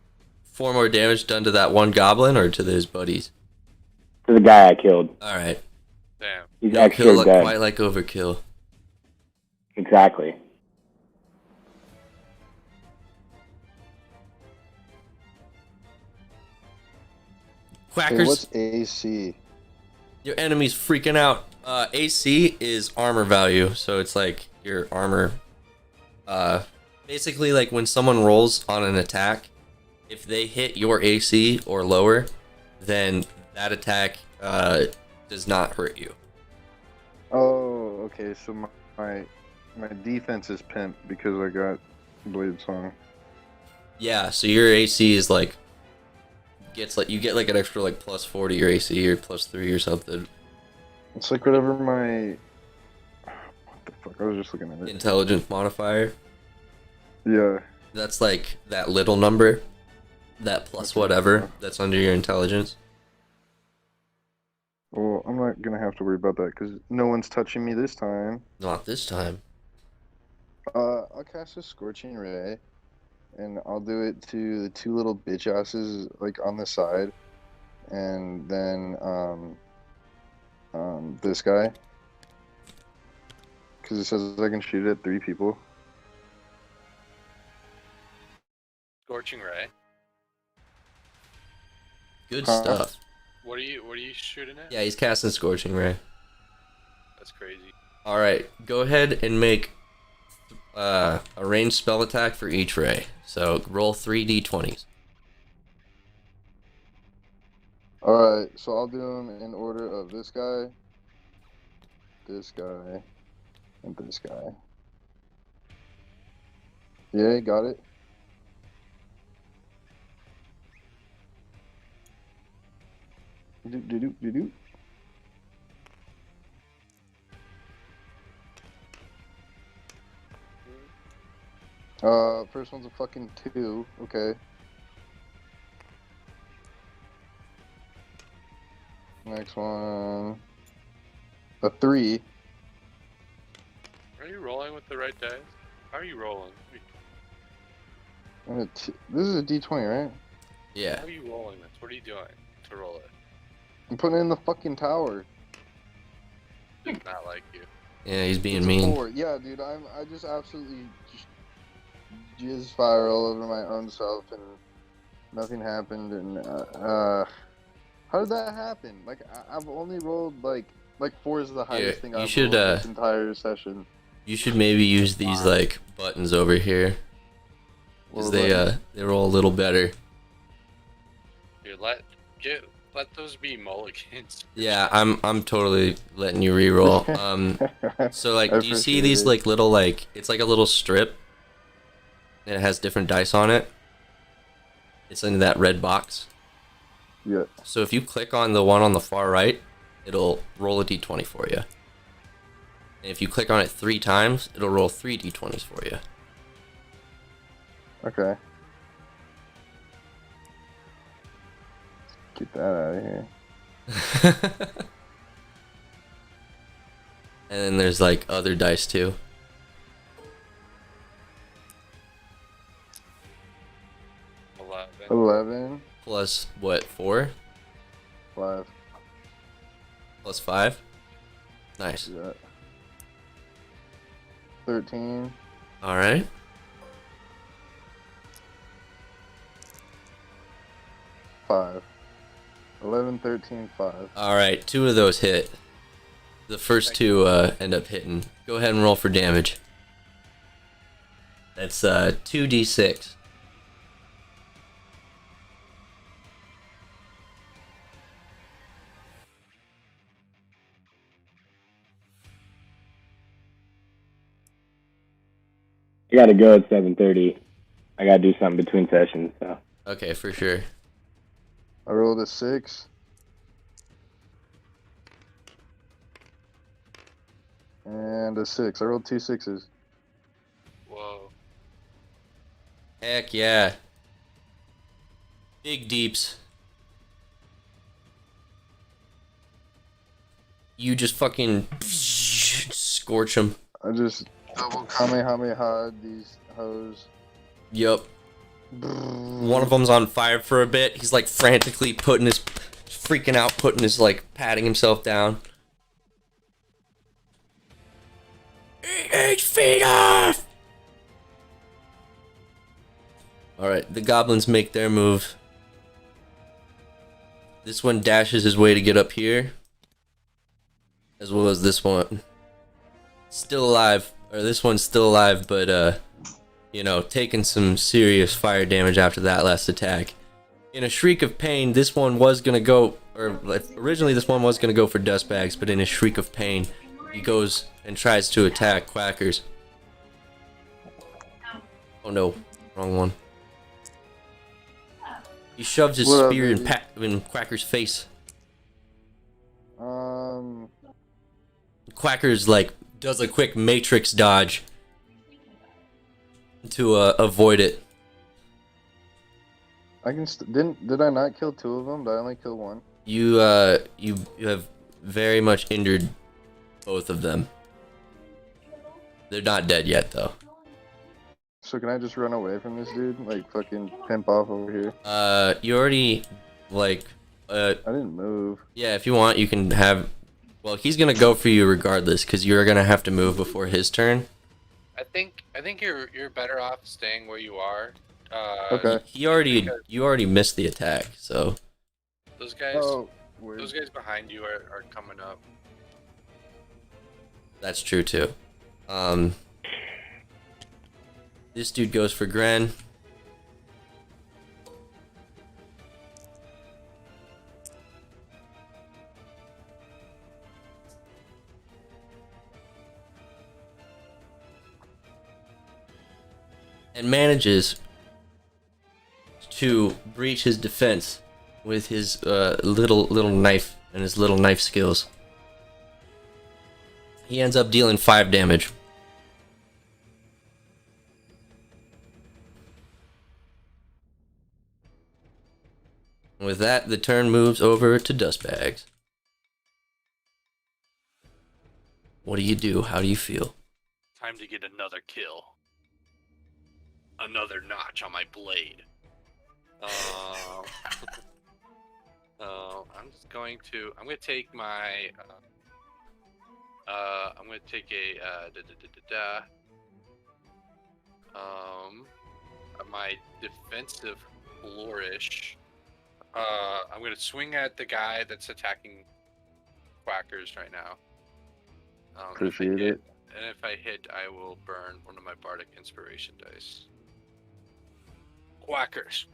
4 more damage done to that one goblin or to his buddies? To the guy I killed. Alright. Damn. He's No extra kill look dead. quite like overkill. Exactly. Hey, Quackers, what's AC? your enemy's freaking out. AC is armor value, so it's like your armor. Basically, like when someone rolls on an attack, if they hit your AC or lower, then that attack does not hurt you. Oh, okay. So my defense is pimped because I got Blade Song. Yeah, so your AC is like gets like you get like an extra like plus 4 to your AC or plus 3 or something. It's like whatever my what the fuck? I was just looking at it. Intelligence modifier. Yeah. That's like that little number, that plus whatever that's under your intelligence. Well, I'm not gonna have to worry about that because no one's touching me this time. Not this time. I'll cast a Scorching Ray, and I'll do it to the 2 little bitch asses like on the side, and then this guy, because it says I can shoot at 3 people. Scorching Ray. Good Huh? stuff. What are you shooting at? Yeah, he's casting Scorching Ray. That's crazy. Alright, go ahead and make a ranged spell attack for each ray. So roll 3d20s. Alright, so I'll do them in order of this guy, and this guy. Yeah, got it. Do. First one's a fucking 2, okay. Next one, a 3. Are you rolling with the right dice? How are you rolling? And this is a D20, right? Yeah. How are you rolling this? What are you doing to roll it? I'm putting it in the fucking tower. Does not like you. Yeah, he's being It's a mean. 4. Yeah, dude, I just absolutely just jizz fire all over my own self, and nothing happened. And how did that happen? Like I've only rolled like 4 is the Here, highest thing you I've should rolled this entire session. you should maybe use these like buttons over here, because Or buttons. they roll a little better. Here, let those be mulligans. Yeah, I'm totally letting you re-roll. So like, I do you see appreciate these it. like little like it's like a little strip, and it has different dice on it. It's in that red box. Yeah. So if you click on the one on the far right, it'll roll a d20 for you. And if you click on it 3 times, it'll roll 3 d20s for you. Okay. Get that out of here. And then there's like other dice too. 11. Plus what, 4? 5. Plus 5? Nice. Yeah. 13. Alright. 5. 11, 13, 5. Alright, 2 of those hit. The first 2 end up hitting. Go ahead and roll for damage. That's 2d6. I gotta go at 7:30. I gotta do something between sessions. So Okay, for sure. I rolled a 6. And a 6. I rolled 2 6s. Whoa. Heck yeah. Big deeps. You just fucking scorch them. I just double Kamehameha these hoes. Yup. One of them's on fire for a bit. He's like frantically freaking out, like patting himself down. 8 feet off! Alright, the goblins make their move. This one dashes his way to get up here. As well as this one. Still alive. Or this one's still alive, but you know, taking some serious fire damage after that last attack. In a shriek of pain, this one was gonna go, or originally this one was gonna go for dust bags, but in a shriek of pain, he goes and tries to attack Quackers. Oh no, wrong one. He shoves his What up, spear baby? in Quacker's face. Um, Quackers like does a quick matrix dodge to avoid it. I can did I not kill 2 of them? Did I only kill 1? You have very much injured both of them. They're not dead yet though. So can I just run away from this dude? Like fucking pimp off over here? You already like I didn't move. yeah, if you want you can have, well, he's gonna go for you regardless because you're gonna have to move before his turn. I think you're better off staying where you are. Okay. You already missed the attack, so Those guys Oh, weird. those guys behind you are coming up. that's true too. This dude goes for Gren. And manages to breach his defense with his little knife and his little knife skills. He ends up dealing 5 damage. With that, the turn moves over to Dustbags. What do you do? How do you feel? Time to get another kill. Another notch on my blade. I'm gonna take my I'm gonna take a my defensive flourish. I'm gonna swing at the guy that's attacking quackers right now. Appreciate it. And if I hit, I will burn one of my bardic inspiration dice. Quackers.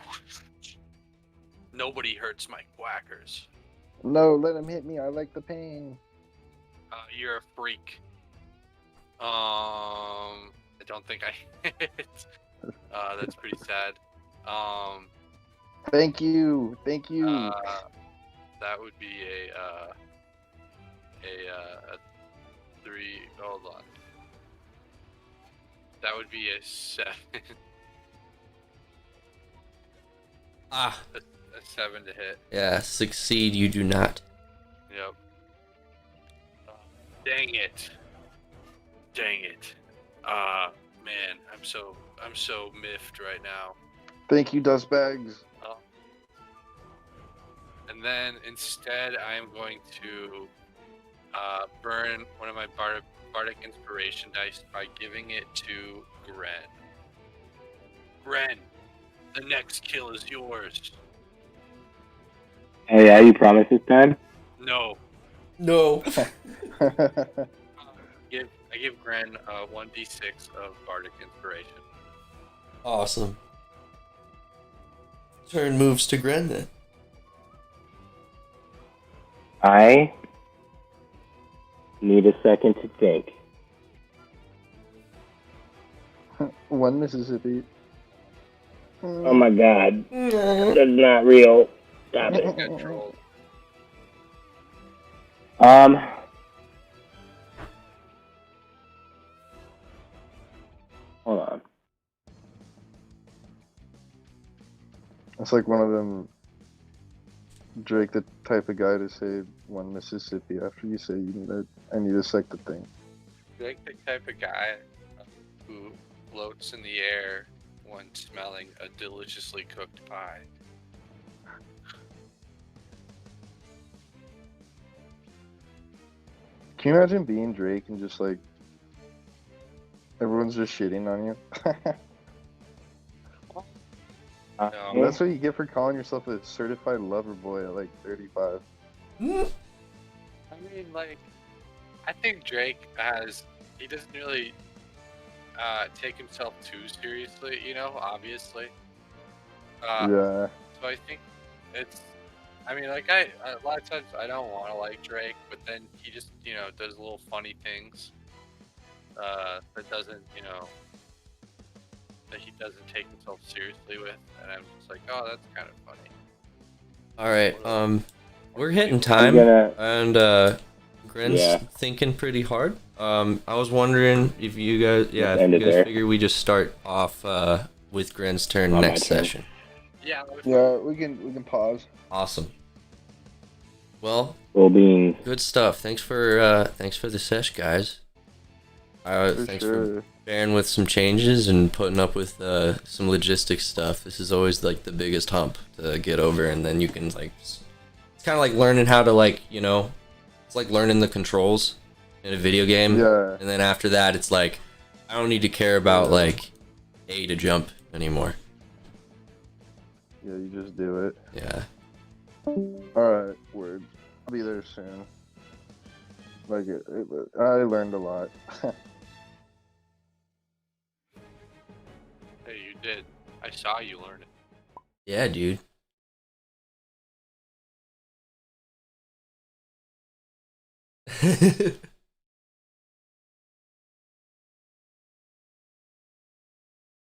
Nobody hurts my quackers. No, let him hit me. I like the pain. You're a freak. I don't think I hit. That's pretty sad. Thank you. Thank you. That would be a 3. Hold on. That would be a 7. Ah, a 7 to hit. yeah, succeed you do not. Yep. Dang it. Dang it. Man, I'm so miffed right now. Thank you, Dustbags. And then instead, I am going to burn one of my bardic inspiration dice by giving it to Gren. Gren, the next kill is yours. Hey, yeah, you promise this time? No. No. I give Gren 1d6 of bardic inspiration. Awesome. Turn moves to Gren then. I need a second to think. 1 Mississippi. Oh my god. That's not real. Stop it. Control. Hold on. It's like one of them, Drake, the type of guy to say 1 Mississippi after you say I need a second thing. Like the type of guy who floats in the air when smelling a deliciously cooked pie. Can you imagine being Drake and just like everyone's just shitting on you? No. That's what you get for calling yourself a certified lover boy at like 35. I mean, like, I think Drake he doesn't really take himself too seriously, obviously. Yeah. So I think I mean, like, a lot of times I don't want to like Drake, but then he just, does little funny things that doesn't, that he doesn't take himself seriously with, and I'm just like, oh, that's kind of funny. All right, we're hitting time, and Gren's thinking pretty hard. I was wondering if you guys, figure we just start off with Gren's turn next session. Yeah. Yeah, we can pause. Awesome. Well, Well-being. good stuff. Thanks for the sesh, guys. Thanks for bearing with some changes and putting up with some logistics stuff. This is always like the biggest hump to get over, and then you can like, it's kind of like learning how to it's like learning the controls in a video game. Yeah. And then after that, it's like I don't need to care about like A to jump anymore. Yeah, you just do it. Yeah. Alright, word. I'll be there soon. Like, I learned a lot. Hey, you did. I saw you learn it. Yeah, dude.